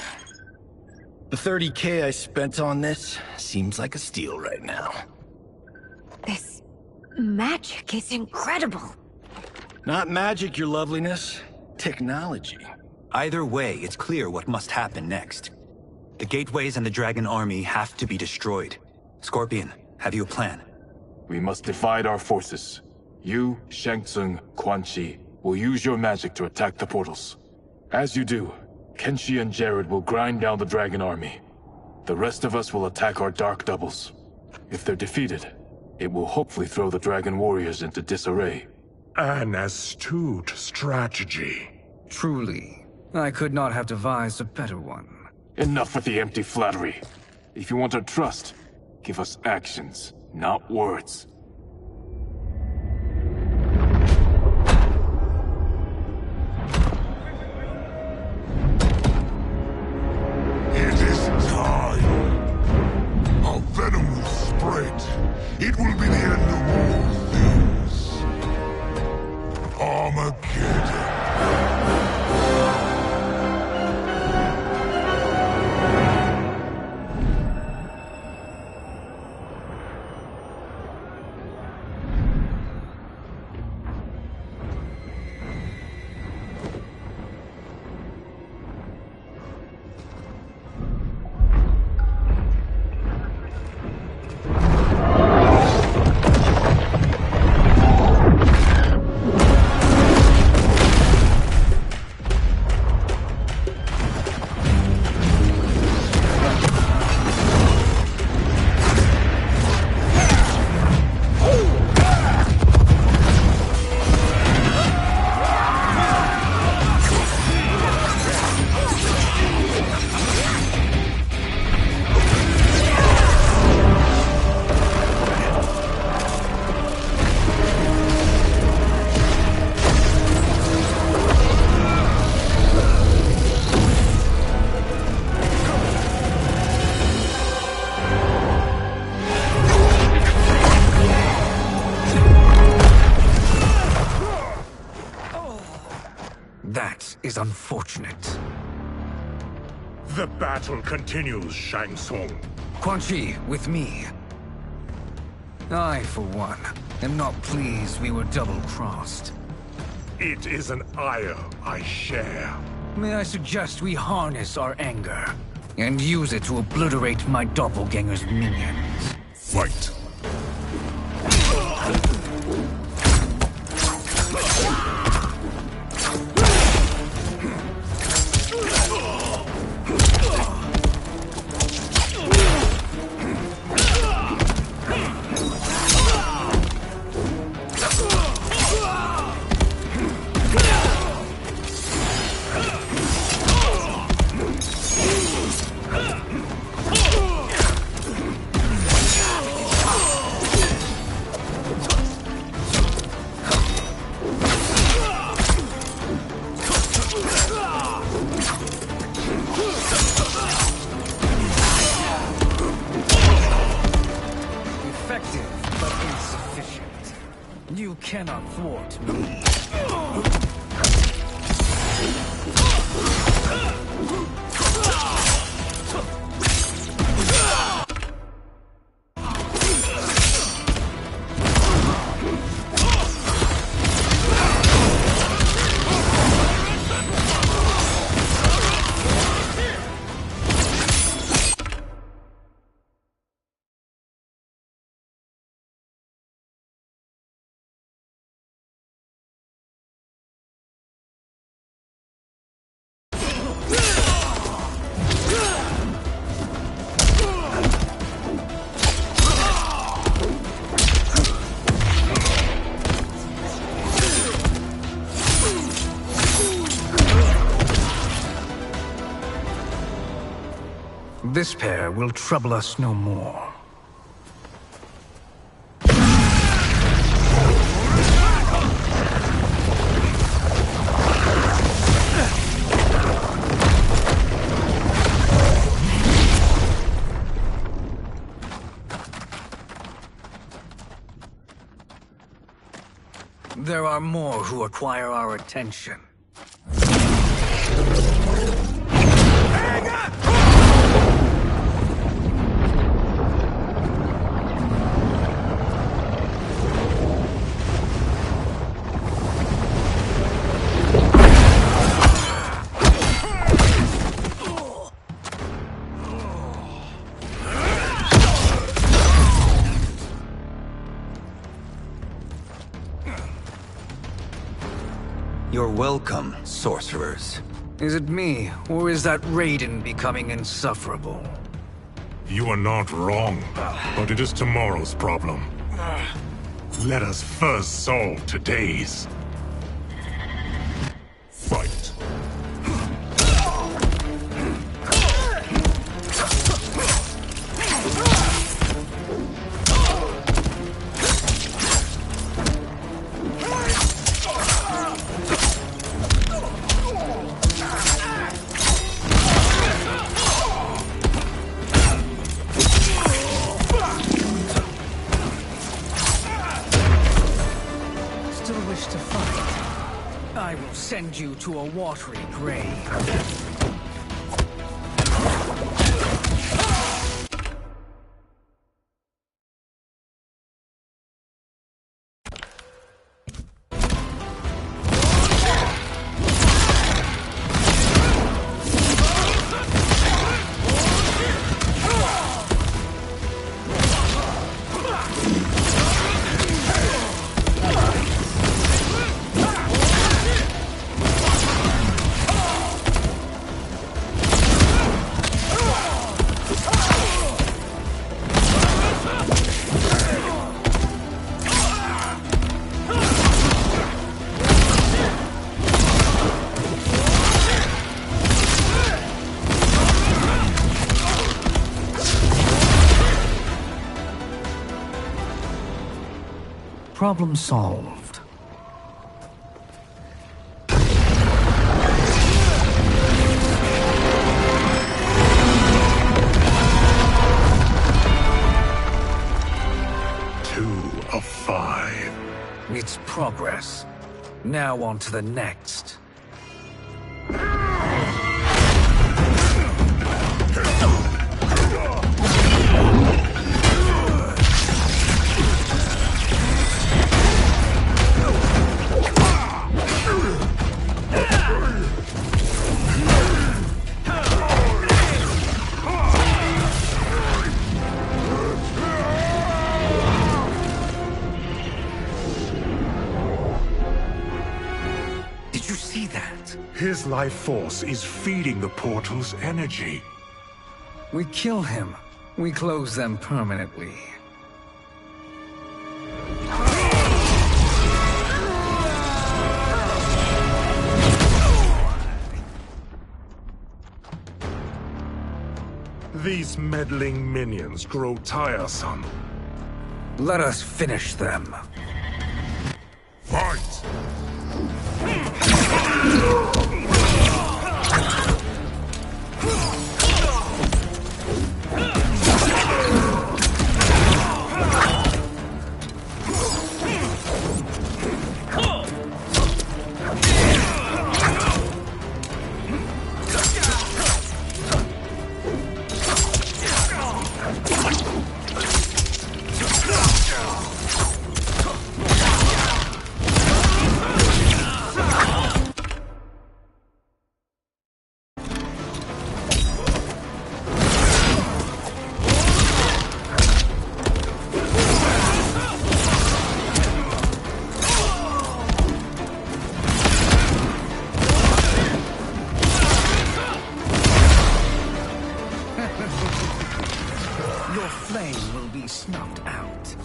The 30K I spent on this seems like a steal right now. This magic is incredible. Not magic, your loveliness. Technology. Either way, it's clear what must happen next. The gateways and the Dragon Army have to be destroyed. Scorpion, have you a plan? We must divide our forces. You, Shang Tsung, Quan Chi, will use your magic to attack the portals. As you do, Kenshi and Jared will grind down the Dragon Army. The rest of us will attack our dark doubles. If they're defeated, it will hopefully throw the Dragon Warriors into disarray. An astute strategy. Truly, I could not have devised a better one. Enough with the empty flattery. If you want our trust, give us actions, not words. It is time. Our venom will spread. It will be the end of all things. Armageddon. That is unfortunate. The battle continues, Shang Tsung. Quan Chi, with me. I, for one, am not pleased we were double-crossed. It is an ire I share. May I suggest we harness our anger and use it to obliterate my doppelganger's minions? Fight. You cannot thwart me. This pair will trouble us no more. There are more who acquire our attention. You're welcome, sorcerers. Is it me, or is that Raiden becoming insufferable? You are not wrong, but it is tomorrow's problem. Let us first solve today's. Fight. Send you to a watery grave. Problem solved. Two of 5. It's progress. Now on to the next. His life force is feeding the portal's energy. We kill him. We close them permanently. These meddling minions grow tiresome. Let us finish them. Fight! Your flame will be snuffed out.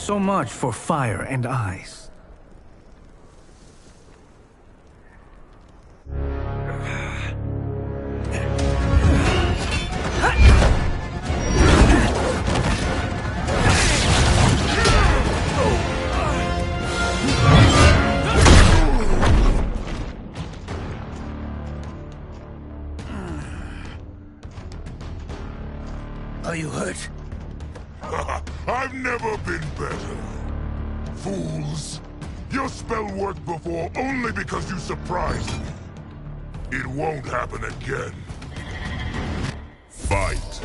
So much for fire and ice. Are you hurt? I've never been better. Fools! Your spell worked before only because you surprised me. It won't happen again. Fight!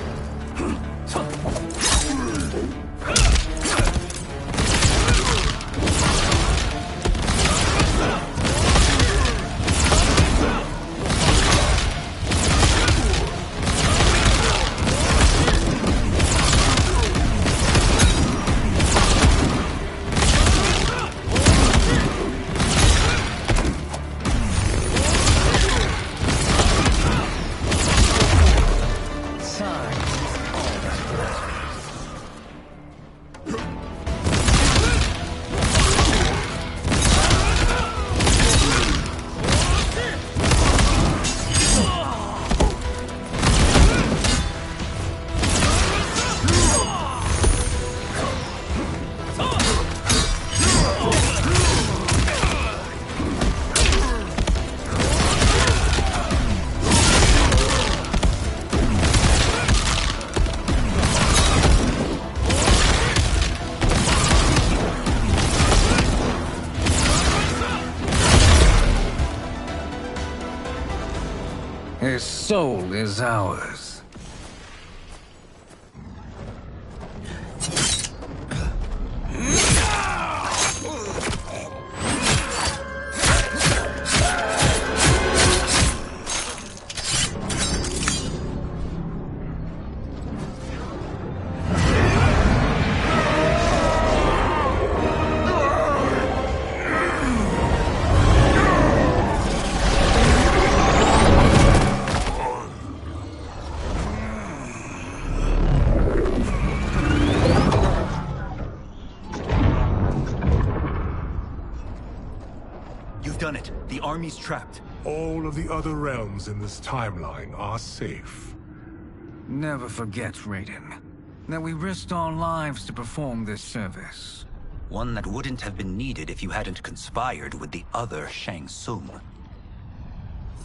His soul is ours. You've done it. The army's trapped. All of the other realms in this timeline are safe. Never forget, Raiden, that we risked our lives to perform this service. One that wouldn't have been needed if you hadn't conspired with the other Shang Tsung.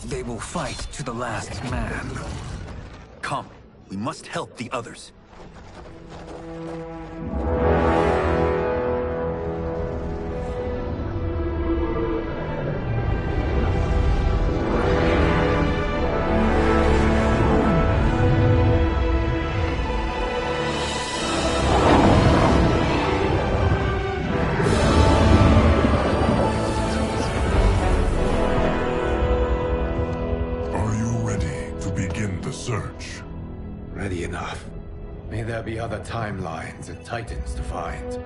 They will fight to the last man. Come, we must help the others. Search. Ready enough. May there be other timelines and titans to find.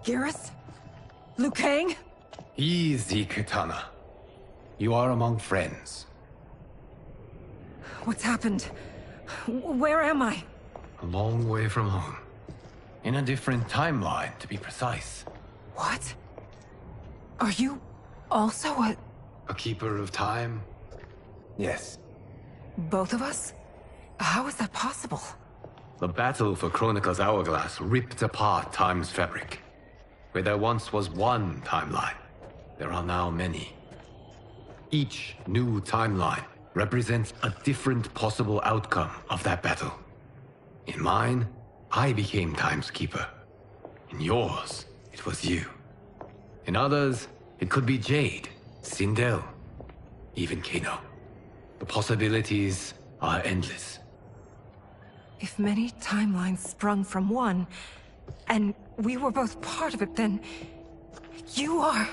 Garrus? Liu Kang? Easy, Kitana. You are among friends. What's happened? Where am I? A long way from home. In a different timeline, to be precise. What? Are you also a keeper of time? Yes. both of us? How is that possible? The battle for Chronica's Hourglass ripped apart time's fabric. Where there once was one timeline, there are now many. Each new timeline represents a different possible outcome of that battle. In mine, I became Time's Keeper. In yours, it was you. In others, it could be Jade, Sindel, even Kano. The possibilities are endless. If many timelines sprung from one, and we were both part of it, then you are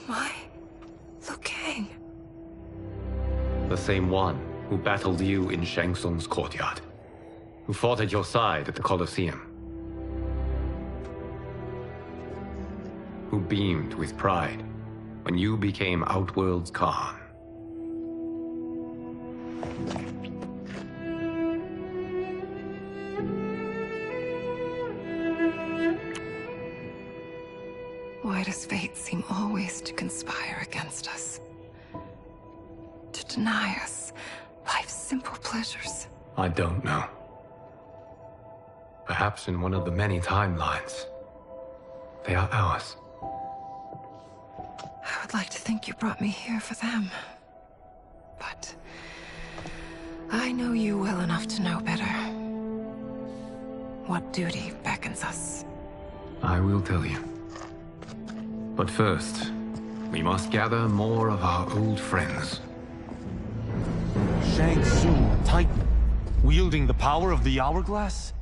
my Liu Kang. The same one who battled you in Shang Tsung's courtyard. who fought at your side at the Colosseum, who beamed with pride when you became Outworld's Khan. Why does fate seem always to conspire against us? To deny us life's simple pleasures? I don't know. Perhaps in one of the many timelines, they are ours. I would like to think you brought me here for them. But I know you well enough to know better. What duty beckons us? I will tell you. But first, we must gather more of our old friends. Shang Tsung, Titan, wielding the power of the Hourglass?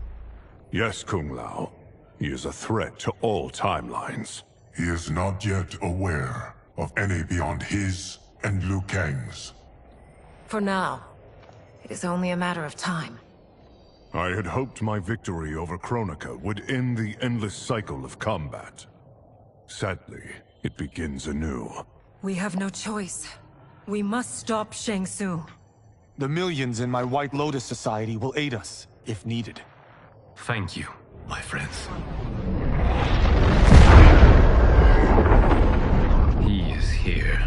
Yes, Kung Lao. He is a threat to all timelines. He is not yet aware of any beyond his and Liu Kang's. For now, it is only a matter of time. I had hoped my victory over Kronika would end the endless cycle of combat. Sadly, it begins anew. We have no choice. We must stop Shang Tsung. The millions in my White Lotus Society will aid us, if needed. Thank you, my friends. He is here.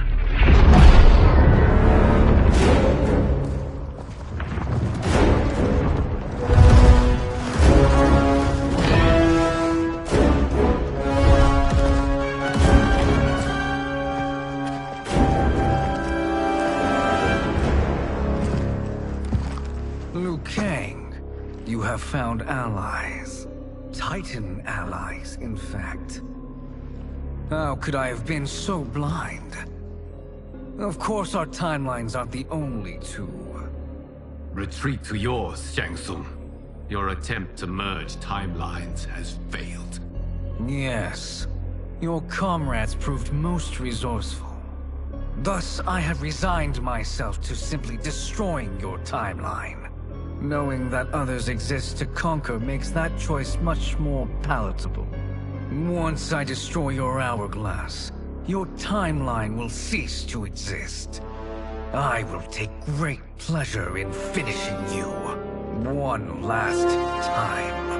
Liu Kang, you have found allies. Titan allies, in fact. How could I have been so blind? Of course our timelines aren't the only two. Retreat to yours, Shang Tsung. Your attempt to merge timelines has failed. Yes. Your comrades proved most resourceful. Thus, I have resigned myself to simply destroying your timeline. Knowing that others exist to conquer makes that choice much more palatable. Once I destroy your hourglass, your timeline will cease to exist. I will take great pleasure in finishing you one last time.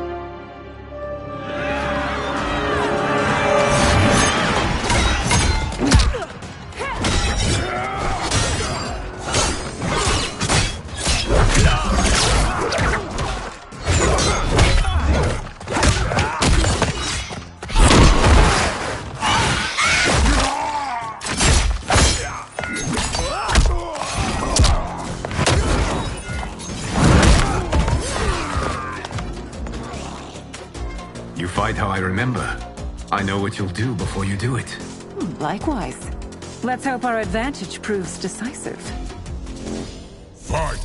You fight how I remember. I know what you'll do before you do it. Likewise. Let's hope our advantage proves decisive. Fight!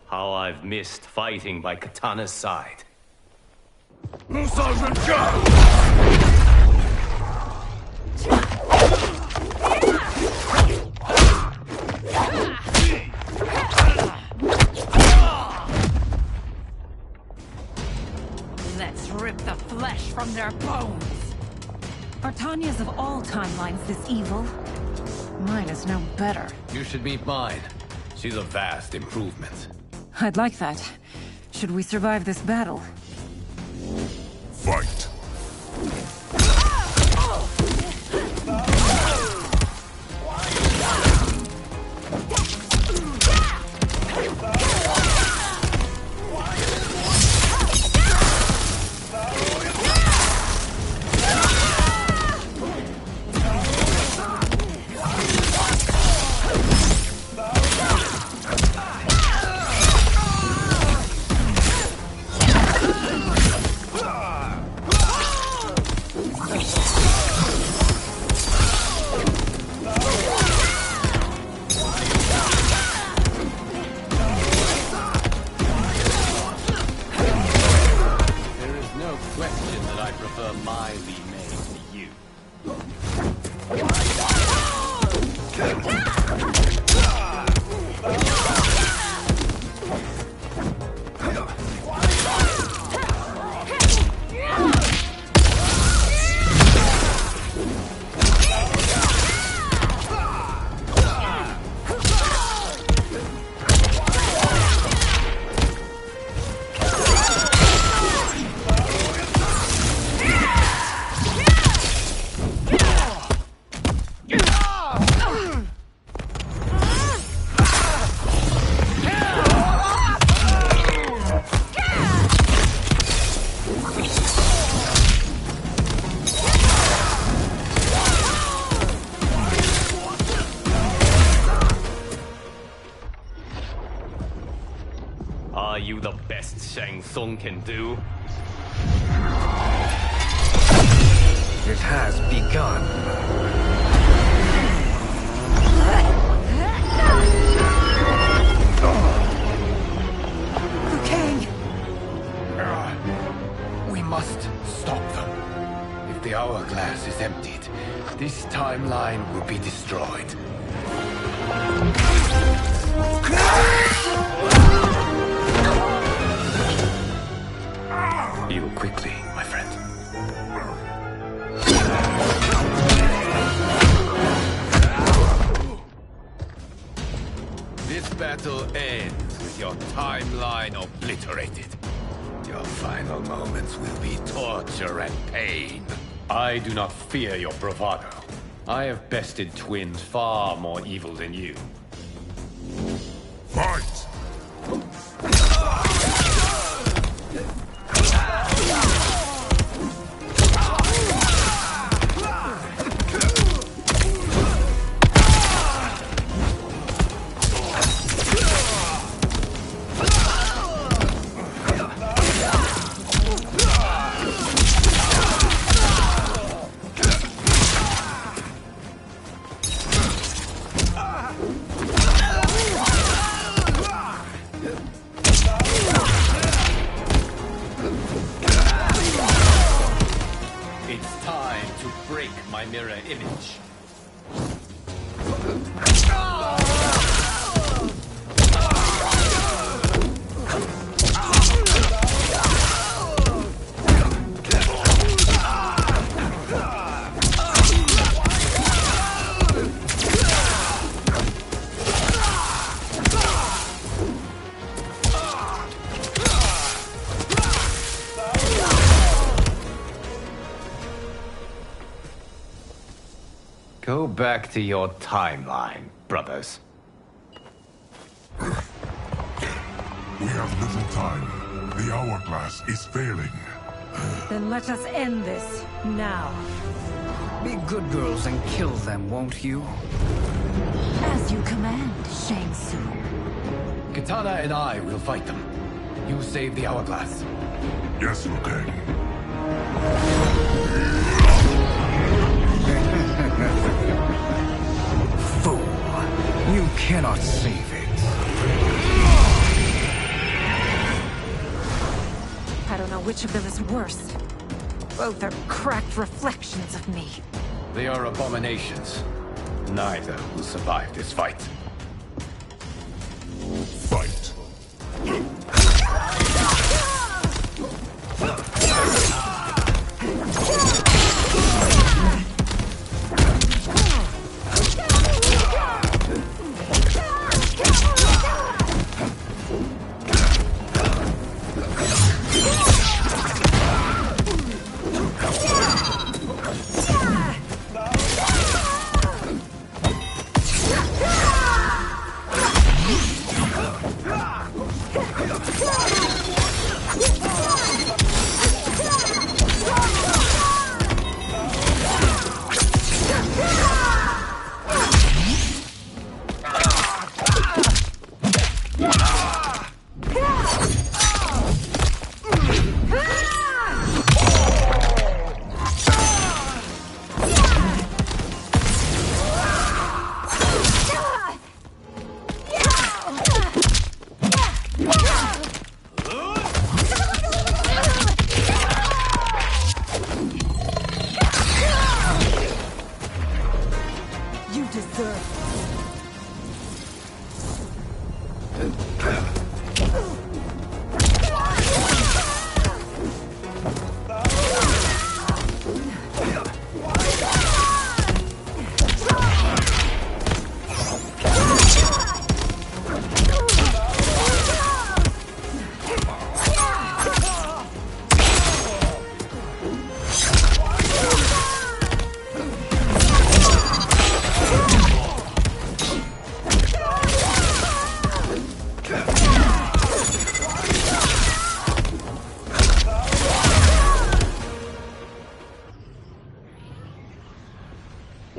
How I've missed fighting by Katana's side. from their bones! Are Tanya's of all timelines this evil? Mine is no better. You should meet mine. She's a vast improvement. I'd like that. Should we survive this battle? Fight! Are you the best Shang Tsung can do? It has begun. Liu Kang! We must stop them. If the hourglass is emptied, this timeline will be destroyed. Heal quickly, my friend. This battle ends with your timeline obliterated. Your final moments will be torture and pain. I do not fear your bravado. I have bested twins far more evil than you. Fight! It's time to break my mirror image. Go back to your timeline, brothers. We have little time. The hourglass is failing. Then let us end this, now. Be good girls and kill them, won't you? As you command, Shang Tsung. Katana and I will fight them. You save the hourglass. Yes, Liu Kang. Fool! You cannot save it. I don't know which of them is worse. Both are cracked reflections of me. They are abominations. Neither will survive this fight. Fight!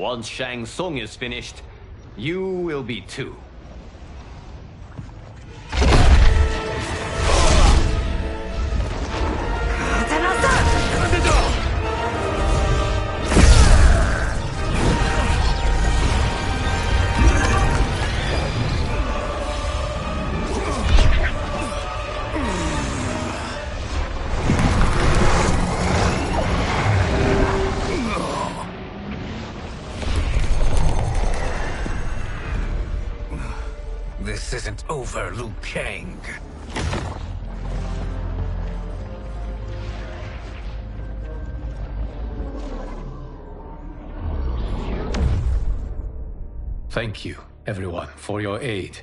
Once Shang Tsung is finished, you will be too. This isn't over, Liu Kang. Thank you, everyone, for your aid.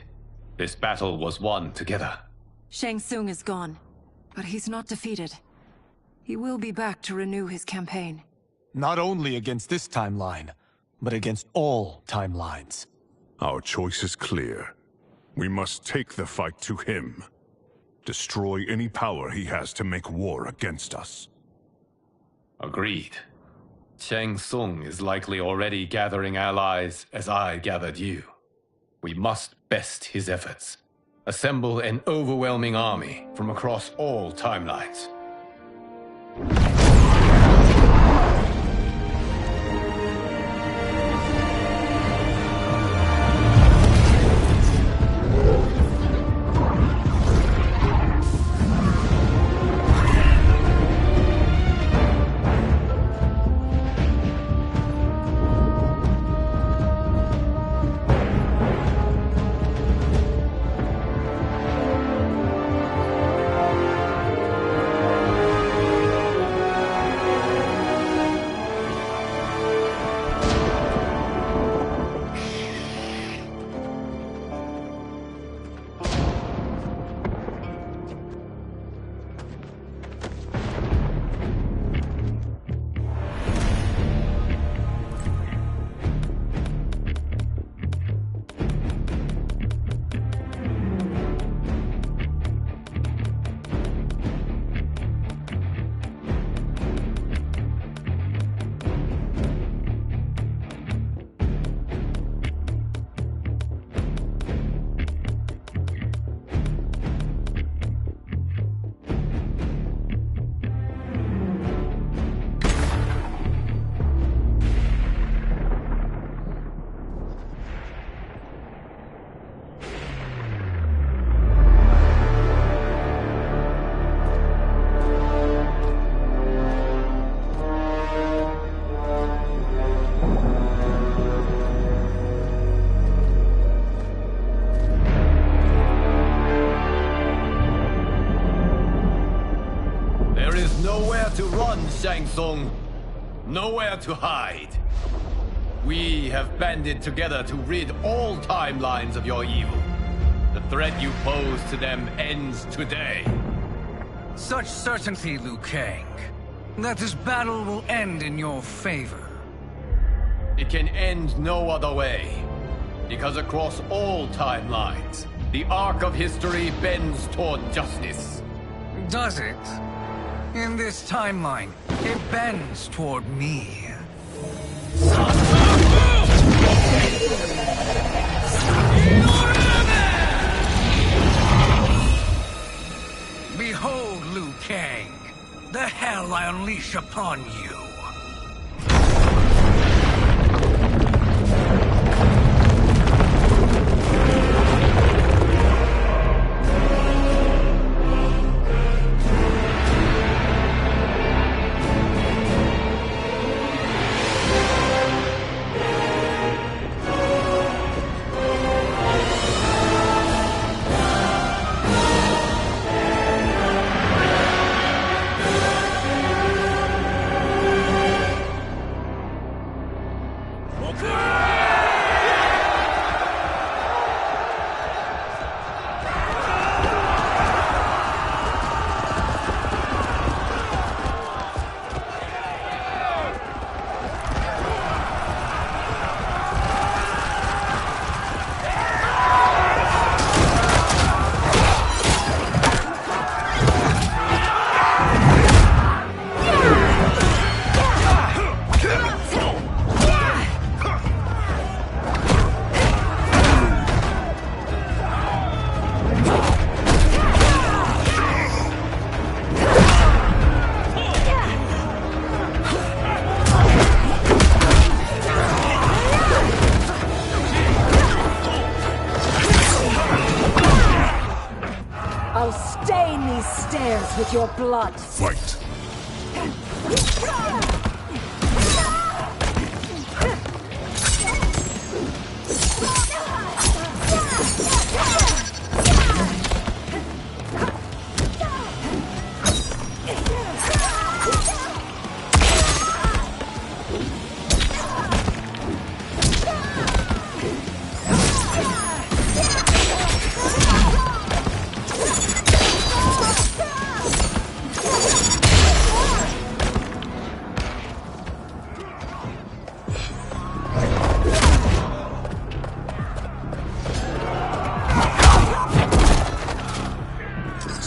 This battle was won together. Shang Tsung is gone, but he's not defeated. He will be back to renew his campaign. Not only against this timeline, but against all timelines. Our choice is clear. We must take the fight to him. Destroy any power he has to make war against us. Agreed. Shang Tsung is likely already gathering allies as I gathered you. We must best his efforts. Assemble an overwhelming army from across all timelines. To run, Shang Tsung. Nowhere to hide. We have banded together to rid all timelines of your evil. The threat you pose to them ends today. Such certainty, Liu Kang, that this battle will end in your favor. It can end no other way. Because across all timelines, the arc of history bends toward justice. Does it? In this timeline, it bends toward me. Behold, Liu Kang, the hell I unleash upon you. stairs with your blood. Fight.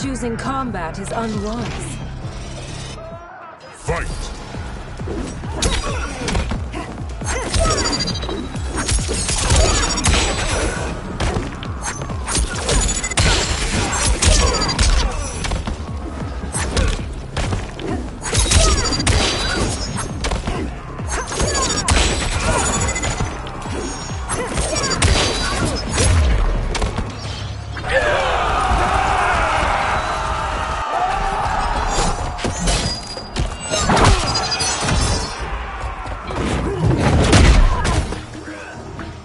Choosing combat is unwise. Fight!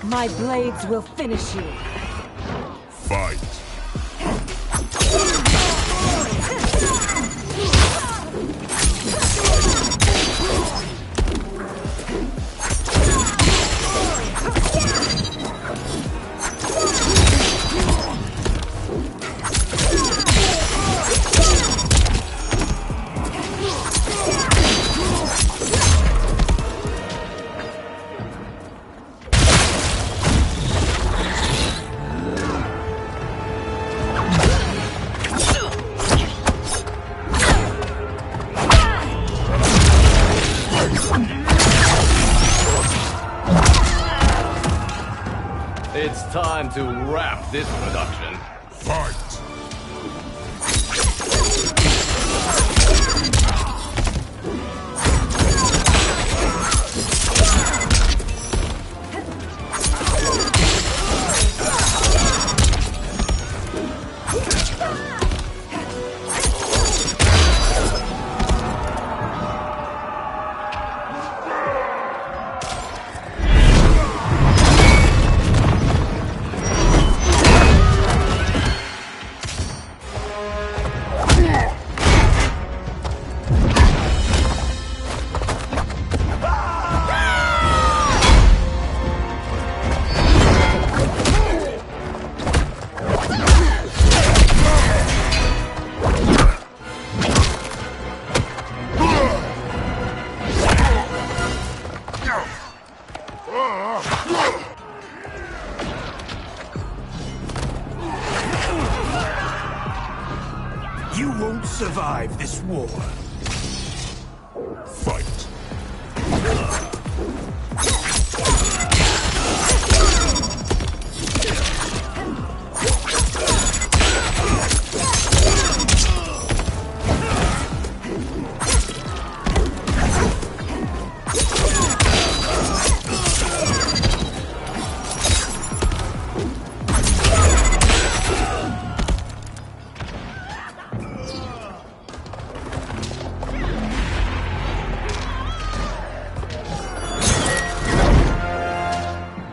My blades will finish you. Fight! It's time to wrap this production. Fight! You won't survive this war. Fight!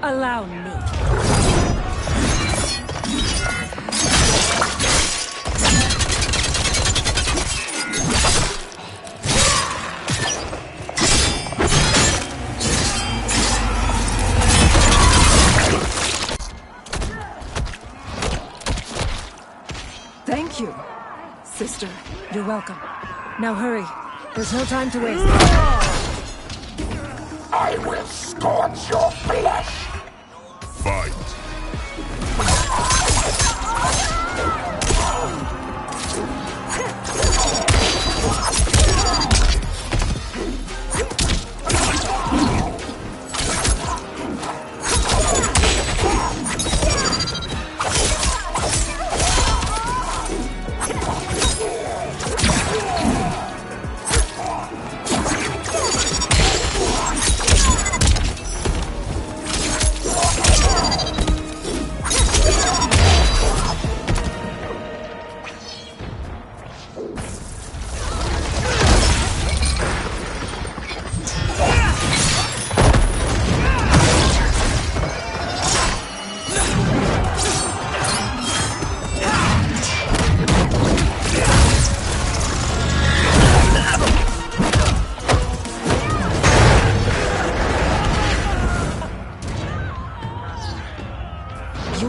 Allow me. Thank you, sister. You're welcome. Now hurry. There's no time to waste. I will scorch your flesh! Fight!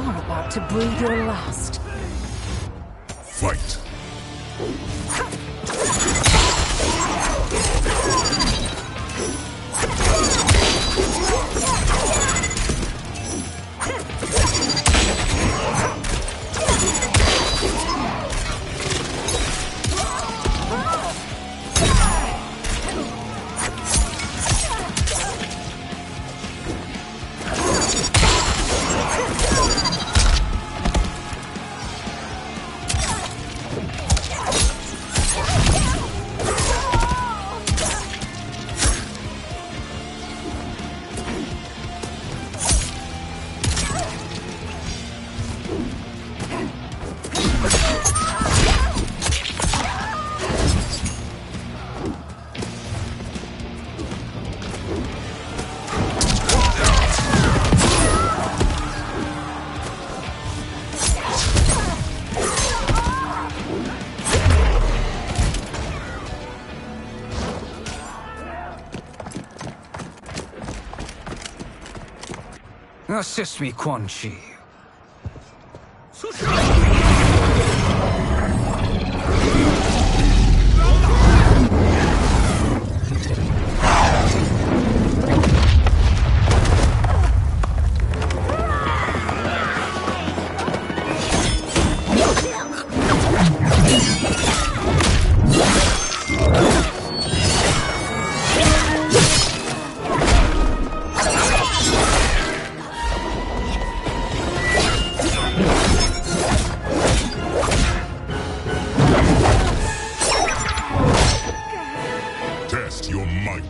You're about to breathe your last. Fight. Assist me, Quan Chi. Test your might.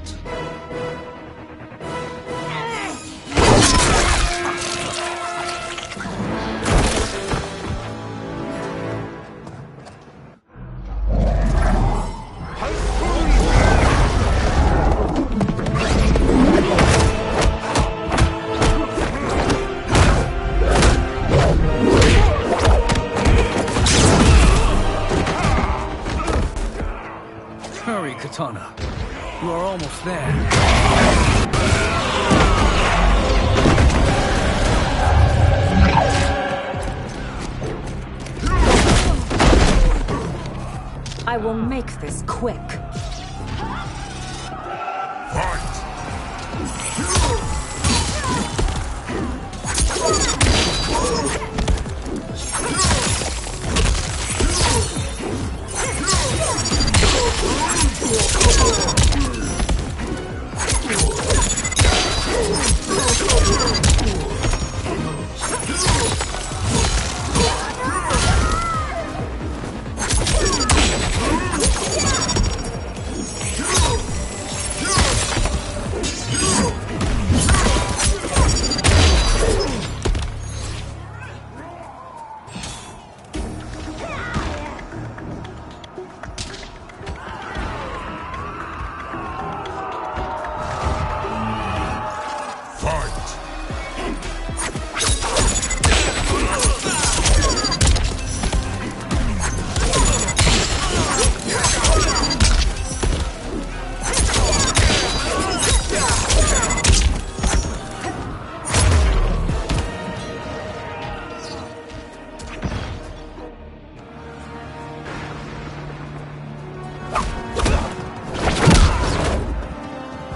Hurry, Katana. You are almost there. I will make this quick.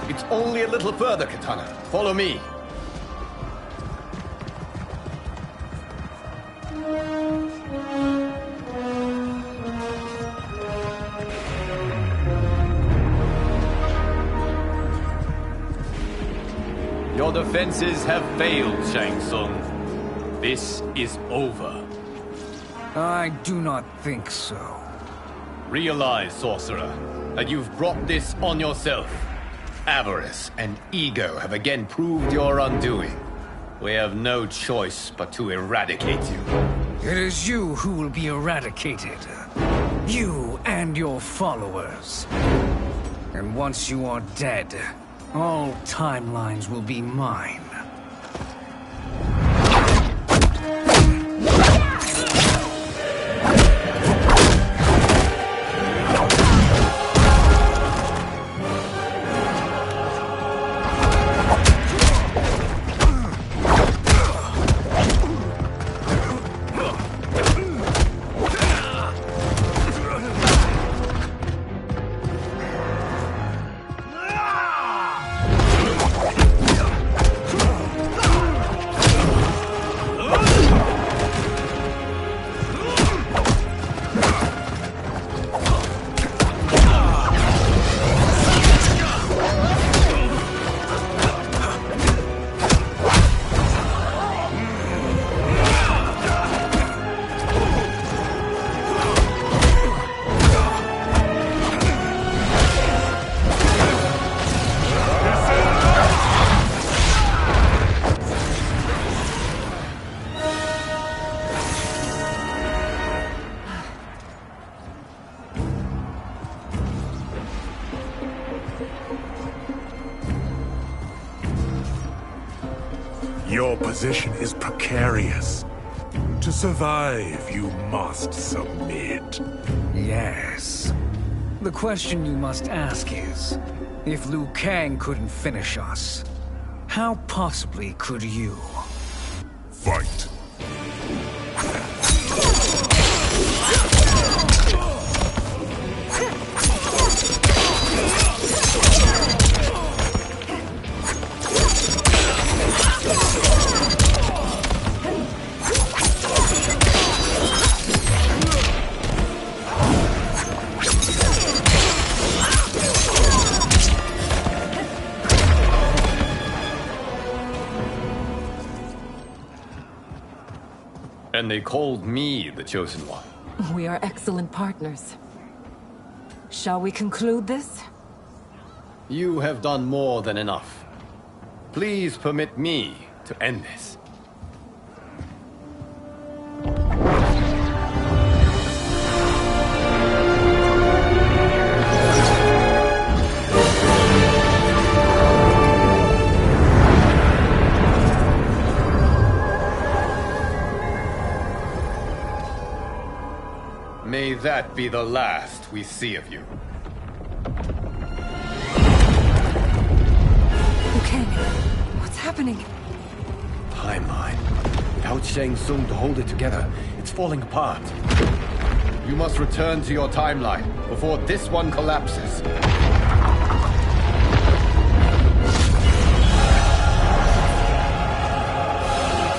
It's only a little further, Katana. Follow me. Your defenses have failed, Shang Tsung. This is over. I do not think so. Realize, sorcerer, that you've brought this on yourself. Avarice and ego have again proved your undoing. We have no choice but to eradicate you. It is you who will be eradicated. You and your followers. And once you are dead, all timelines will be mine. Your position is precarious. To survive, you must submit. Yes. The question you must ask is, if Liu Kang couldn't finish us, how possibly could you? Fight. And they called me the Chosen One. We are excellent partners. Shall we conclude this? You have done more than enough. Please permit me to end this. May that be the last we see of you. Okay, what's happening? Timeline. Without Shang Tsung to hold it together, it's falling apart. You must return to your timeline before this one collapses.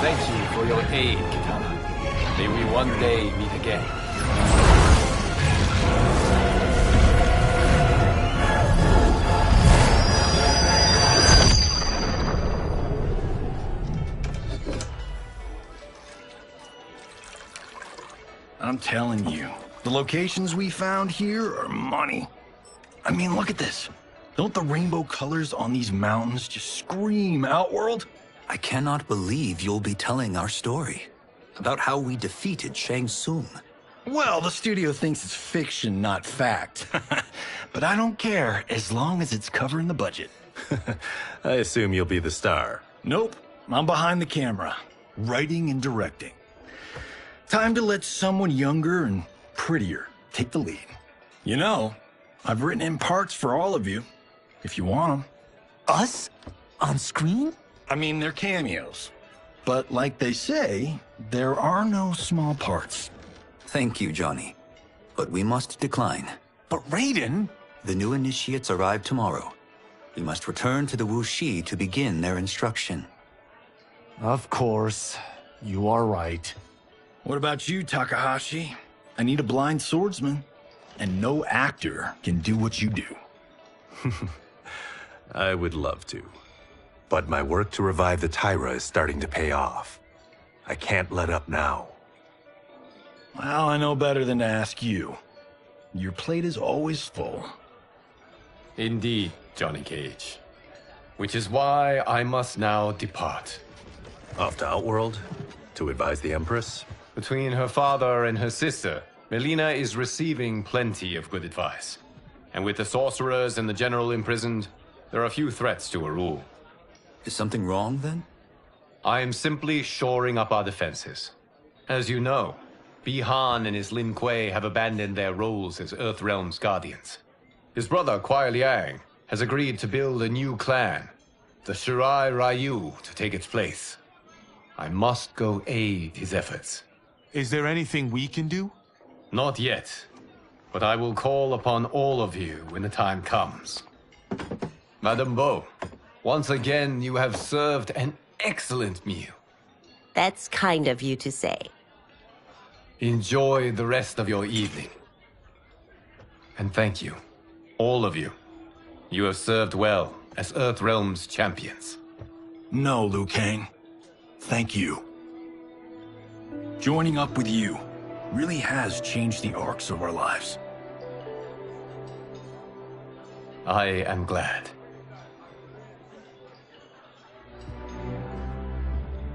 Thank you for your aid, Kitana. May we one day meet again. I'm telling you, the locations we found here are money. I mean, look at this. Don't the rainbow colors on these mountains just scream Outworld? I cannot believe you'll be telling our story about how we defeated Shang Tsung. Well, the studio thinks it's fiction, not fact. But I don't care, as long as it's covering the budget. I assume you'll be the star. Nope, I'm behind the camera, writing and directing. Time to let someone younger and prettier take the lead. You know, I've written in parts for all of you, if you want them. Us? On screen? I mean, they're cameos. But like they say, there are no small parts. Thank you, Johnny. But we must decline. But Raiden? The new initiates arrive tomorrow. We must return to the Wuxi to begin their instruction. Of course. You are right. What about you, Takahashi? I need a blind swordsman, and no actor can do what you do. I would love to. But my work to revive the Tyra is starting to pay off. I can't let up now. Well, I know better than to ask you. Your plate is always full. Indeed, Johnny Cage. Which is why I must now depart. Off to Outworld? To advise the Empress? Between her father and her sister, Melina is receiving plenty of good advice. And with the sorcerers and the general imprisoned, there are few threats to her rule. Is something wrong, then? I am simply shoring up our defenses. As you know, Bi-Han and his Lin Kuei have abandoned their roles as Earthrealm's guardians. His brother, Kuai Liang, has agreed to build a new clan, the Shirai Ryu, to take its place. I must go aid his efforts. Is there anything we can do? Not yet, but I will call upon all of you when the time comes. Madame Bo, once again you have served an excellent meal. That's kind of you to say. Enjoy the rest of your evening. And thank you, all of you. You have served well as Earthrealm's champions. No, Liu Kang. Thank you. Joining up with you really has changed the arcs of our lives. I am glad.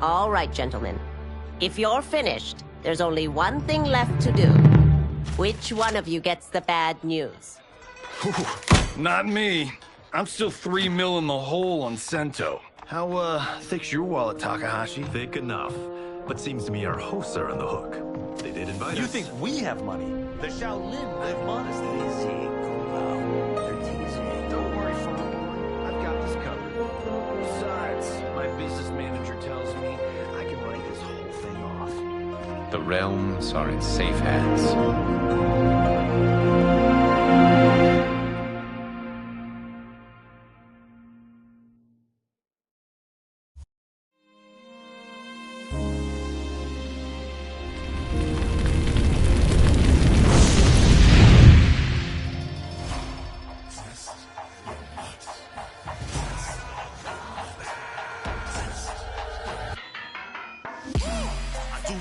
All right, gentlemen. If you're finished, there's only one thing left to do. Which one of you gets the bad news? Not me. I'm still 3 mil in the hole on Sento. How, thick's your wallet, Takahashi? Thick enough. But seems to me our hosts are on the hook. They did invite us. You think we have money? The Shaolin live modestly. Easy, Kombat. They're teasing. Don't worry, Father. I've got this covered. Besides, my business manager tells me I can write this whole thing off. The realms are in safe hands.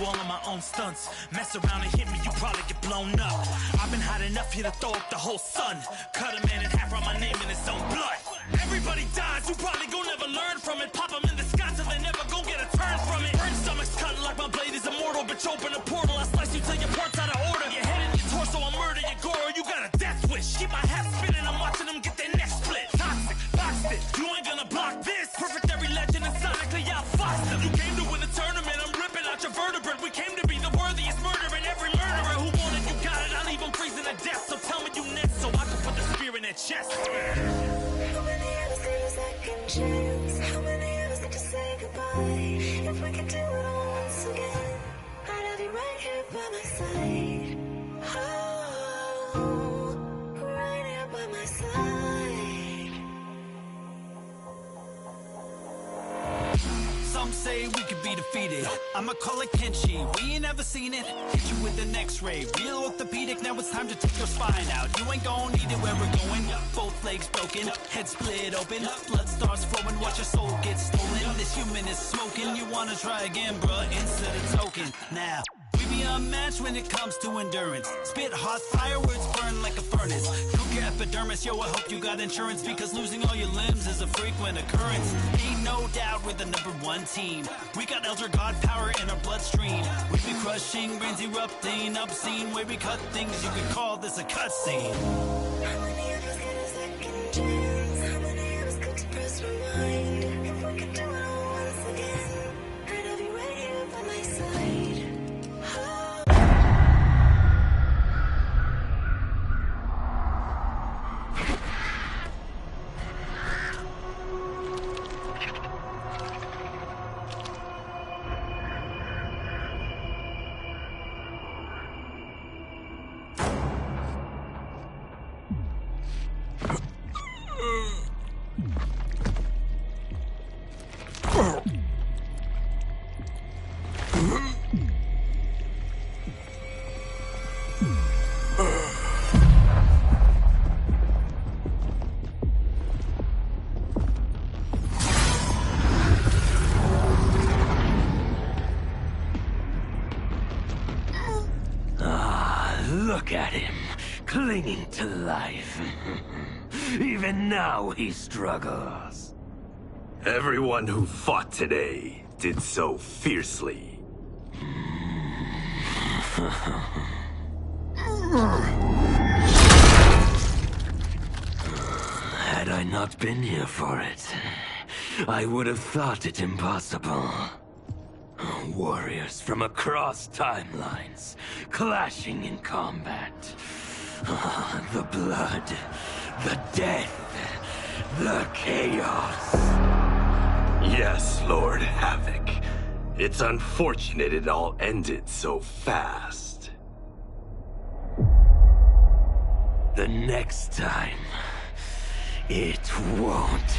All of my own stunts. Mess around and hit me, you probably get blown up. I've been hot enough here to throw up the whole sun. Cut a man in half, write my name in his own blood. Everybody dies, you probably gon' never learn from it. Pop them in the sky till they never gon' get a turn from it. Burn stomachs cutting like my blade is immortal. Bitch, open a portal, I slice you till your port's out of order. Your head and your torso, I murder your gore. You got a death wish. Keep my hat spinning, I'm watching them get their necks split. Toxic, boxed it, you ain't gonna block this. Perfect every legend and sonically outfoxed them. You came to win the tournament, I'm ripping out your vertebrae. We came to be the worthiest murderer, and every murderer who wanted you got it. I'll leave them freezing to death, so tell me you next so I can put the spear in their chest. How many of us need a second chance? How many of us need to say goodbye? If we could do it all once again, I'd have you right here by my side. Oh, right here by my side. Some say we could be defeated. I'ma call it Kenshi. We ain't ever seen it. Hit you with an X-ray. Real orthopedic. Now it's time to take your spine out. You ain't gon' need it where we're going. Both legs broken, head split open. Blood starts flowing. Watch your soul get stolen. This human is smoking. You wanna try again, bruh? Instead of token. Now we be unmatched when it comes to endurance. Spit hot fire, words burn like a furnace. Cook your epidermis, yo, I hope you got insurance, because losing all your limbs is a frequent occurrence. Ain't no doubt we're the #1 team. We got Elder God power in our bloodstream. We be crushing, brains erupting, obscene. Way we cut things, you could call this a cutscene. How many of us get a second chance? How many of us could to press rewind? If we could do it all once again, I'd have you right here by my side. Look at him, clinging to life. Even now he struggles. Everyone who fought today did so fiercely. Had I not been here for it, I would have thought it impossible. Warriors from across timelines, clashing in combat. The blood, the death, the chaos. Yes, Lord Havoc. It's unfortunate it all ended so fast. The next time, it won't.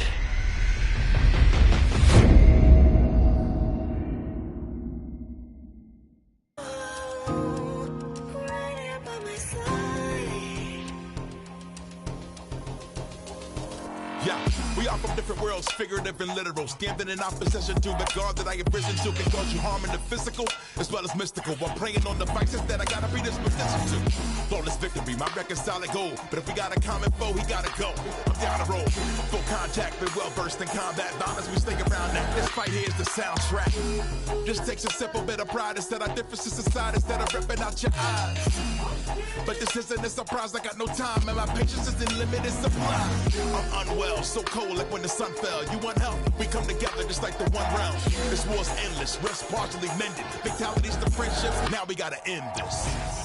Yeah, we are from different worlds, figurative and literal. Standing in opposition to the God that I have risen to can cause you harm in the physical as well as mystical. While preying on the vices that I gotta be disposition to. Flawless victory, my record's solid gold. But if we got a common foe, he gotta go. I'm down the road, full contact, but well versed in combat. Violence, we stay around that. This fight here is the soundtrack. Just takes a simple bit of pride instead of differences aside, instead of ripping out your eyes. But this isn't a surprise, I got no time, and my patience is in limited supply. I'm unwell, so cold cold like when the sun fell. You want help? We come together just like the one round. This war's endless, rest partially mended. Fatalities to friendships, now we gotta end this.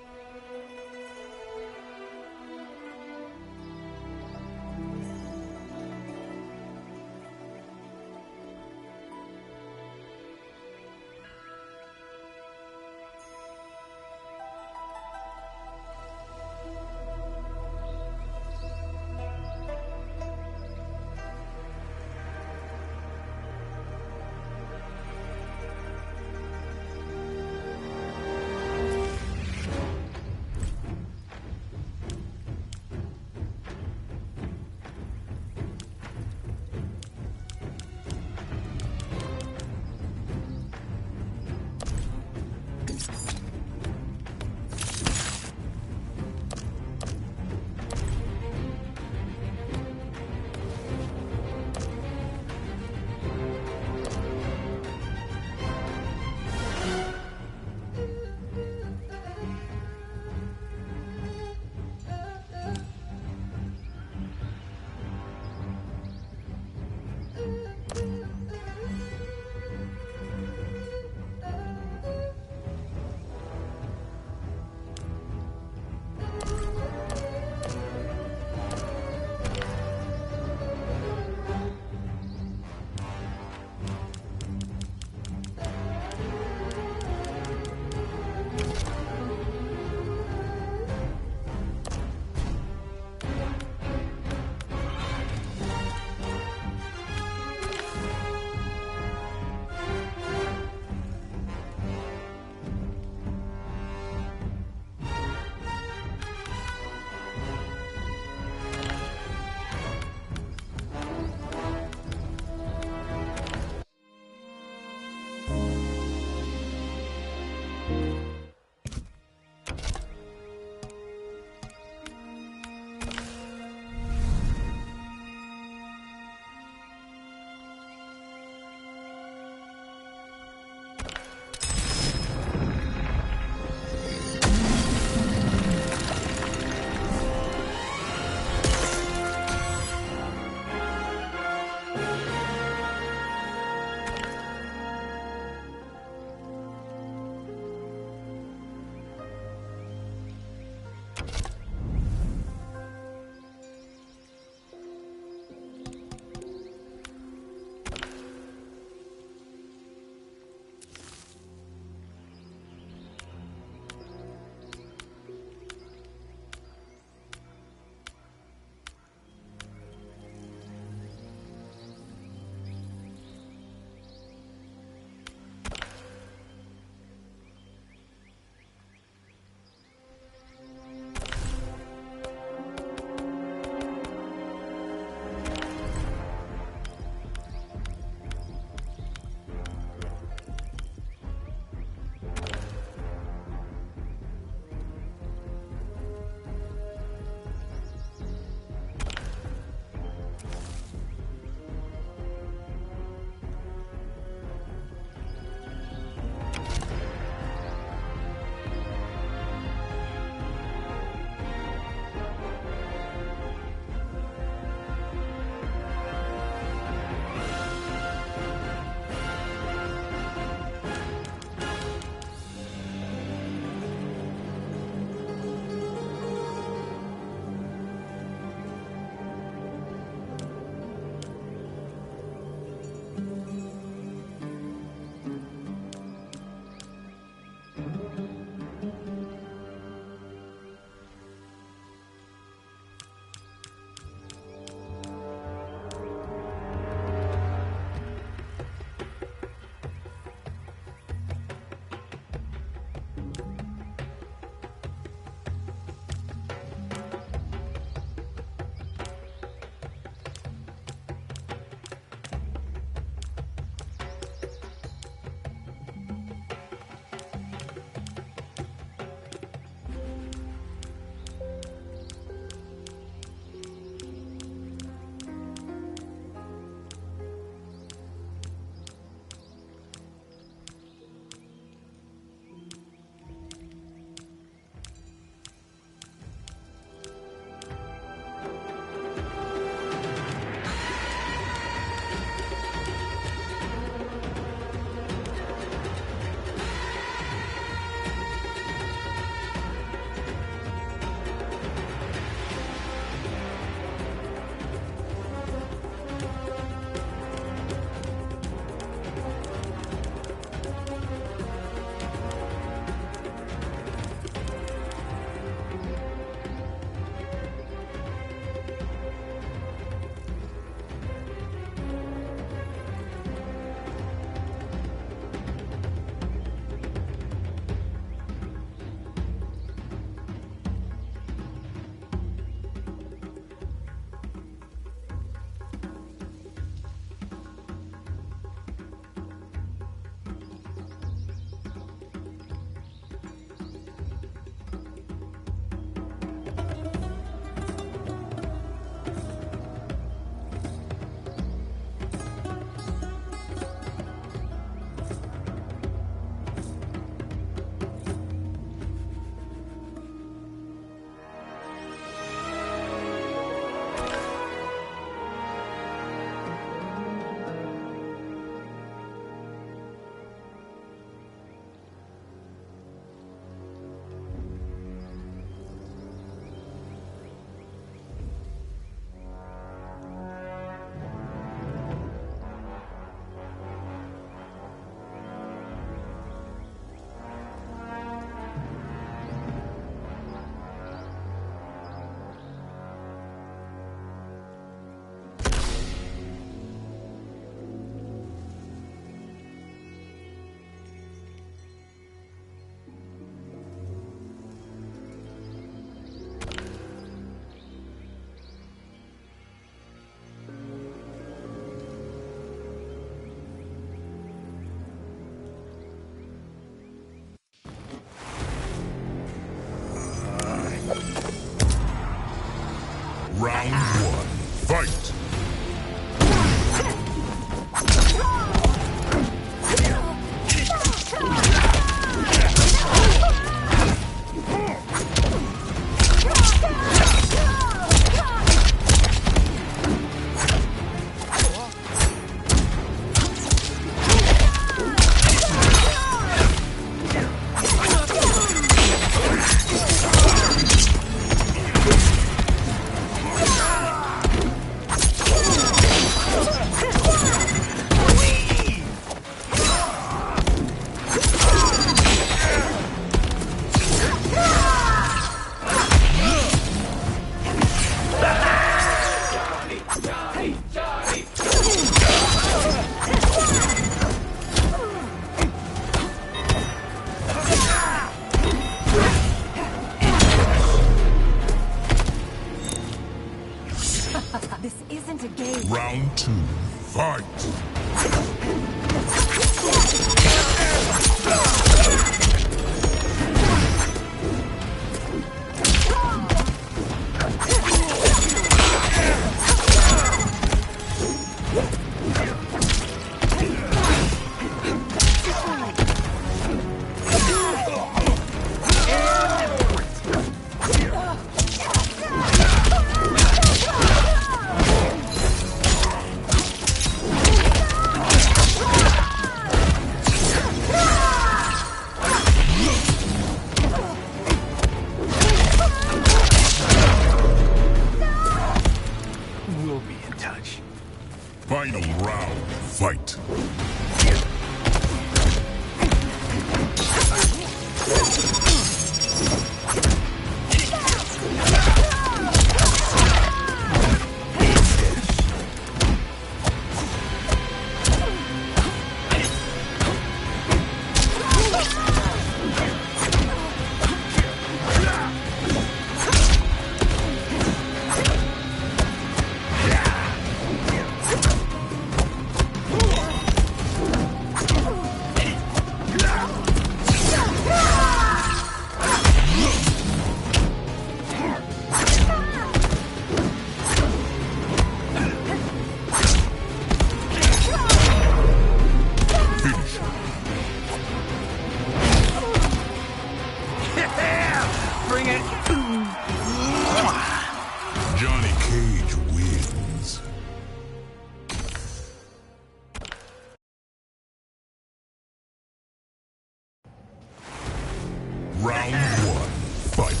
Round one, fight.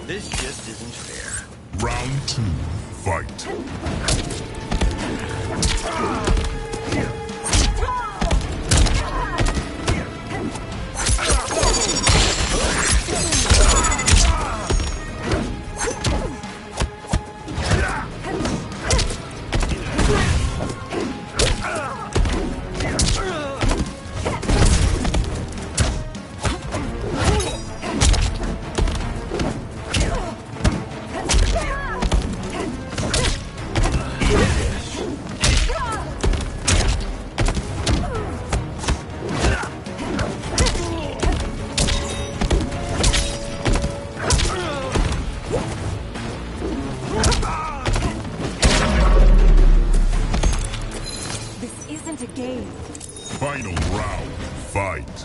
This just isn't fair. Round two, fight. This isn't a game. Final round, fight.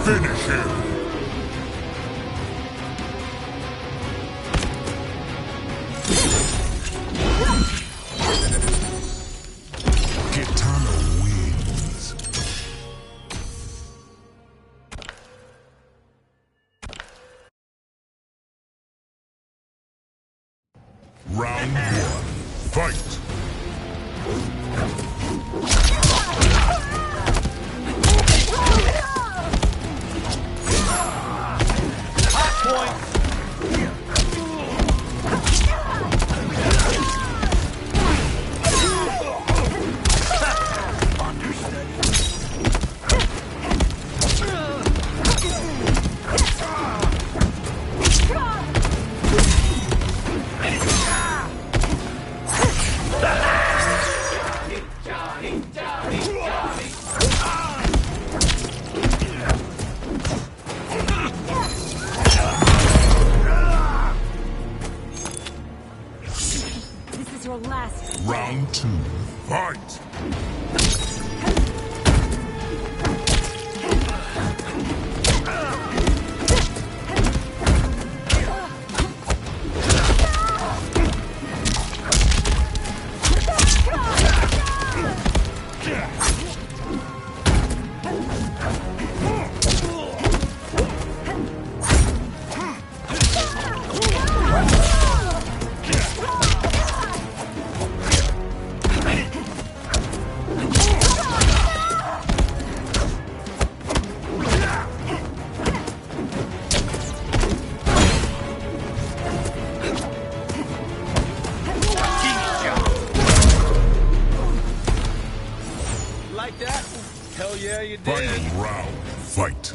Finish him. Kitana wins. Round one, fight. This is your last. Round two, fight. Like that? Hell yeah, you did. Final round, fight.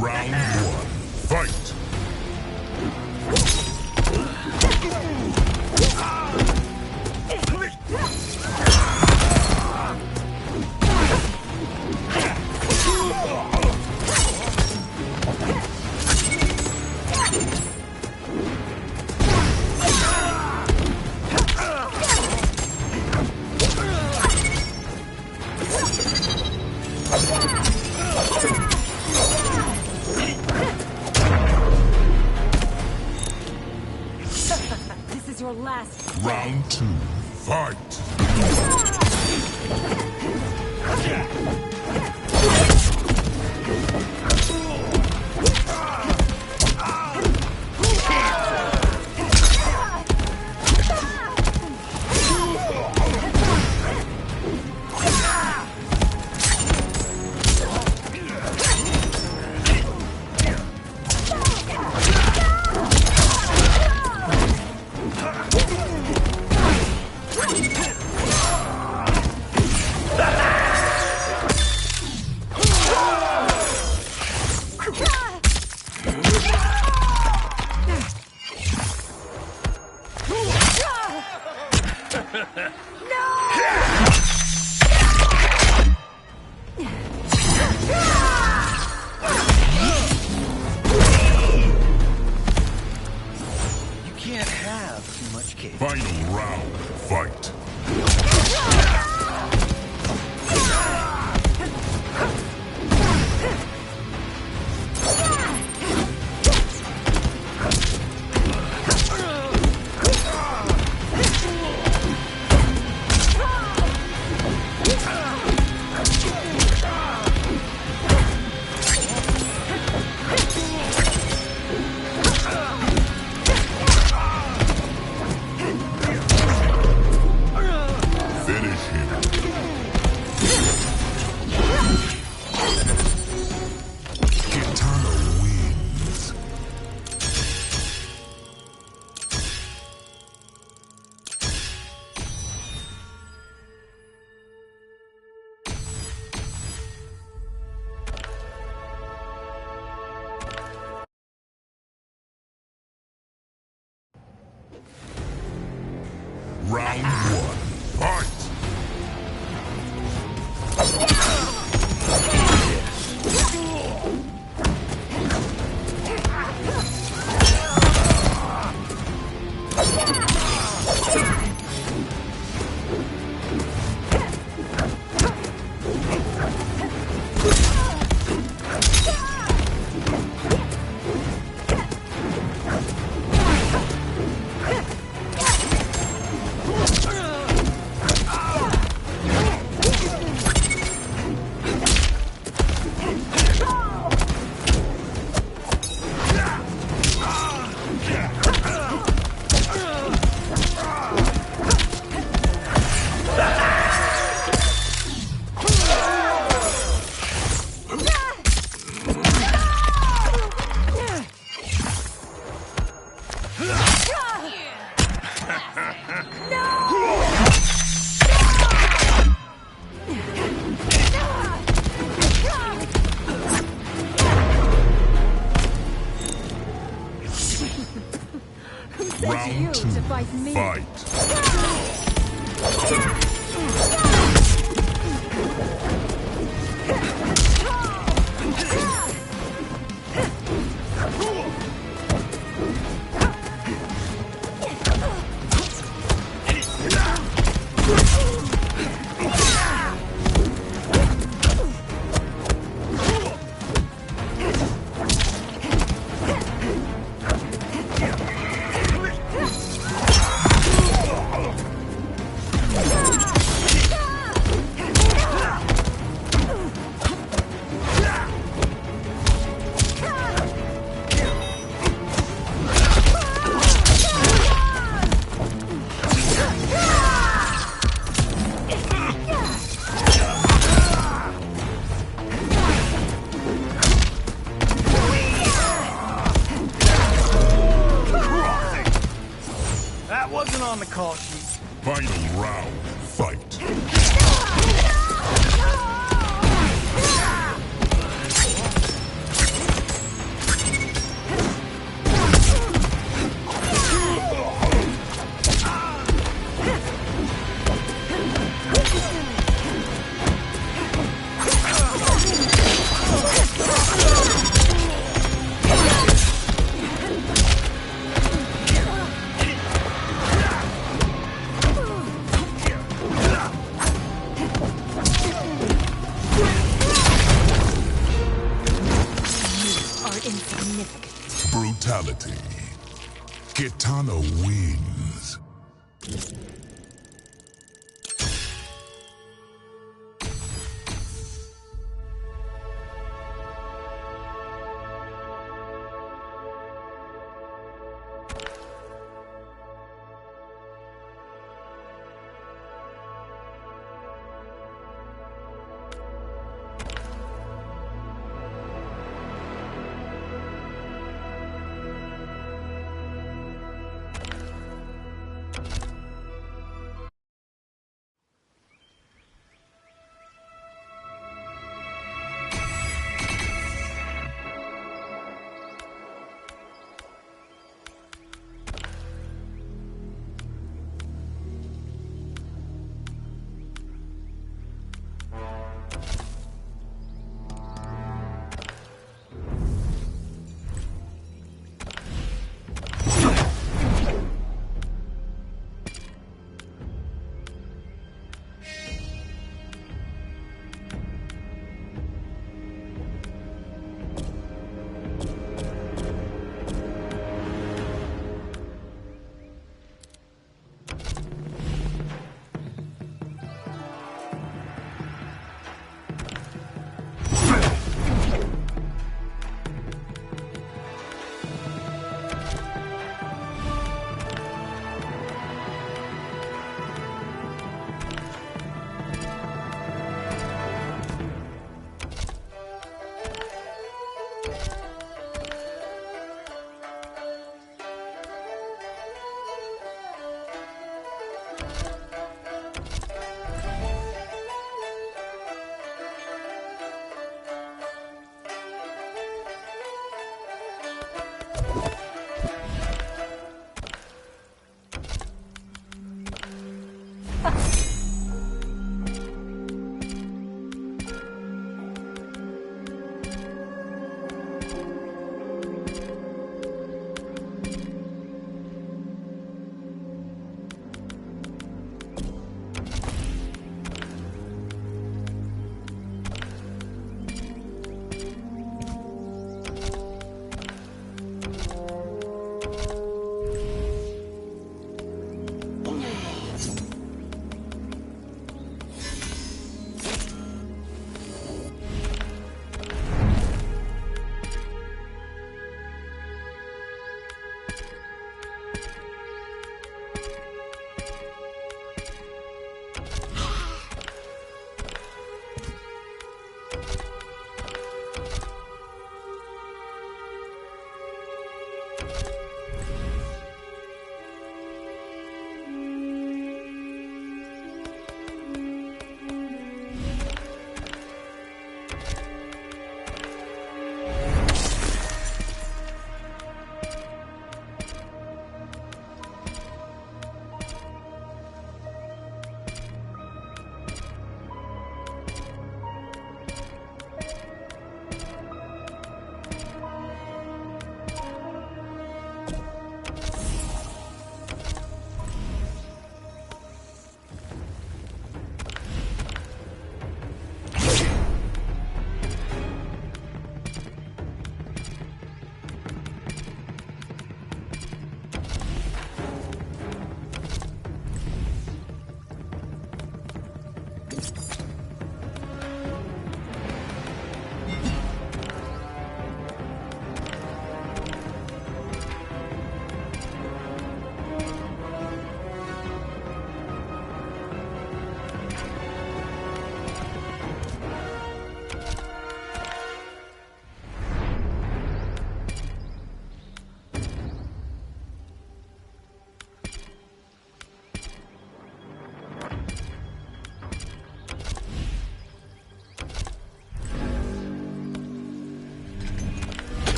Round one, fight! This is your last. Round two, fight! You can't have too much cake. Final round, fight! Finish him. Kitana wins. Round one, fight! Round two, fight! Wasn't on the call sheet. Final round, fight! reality. Kitana wins.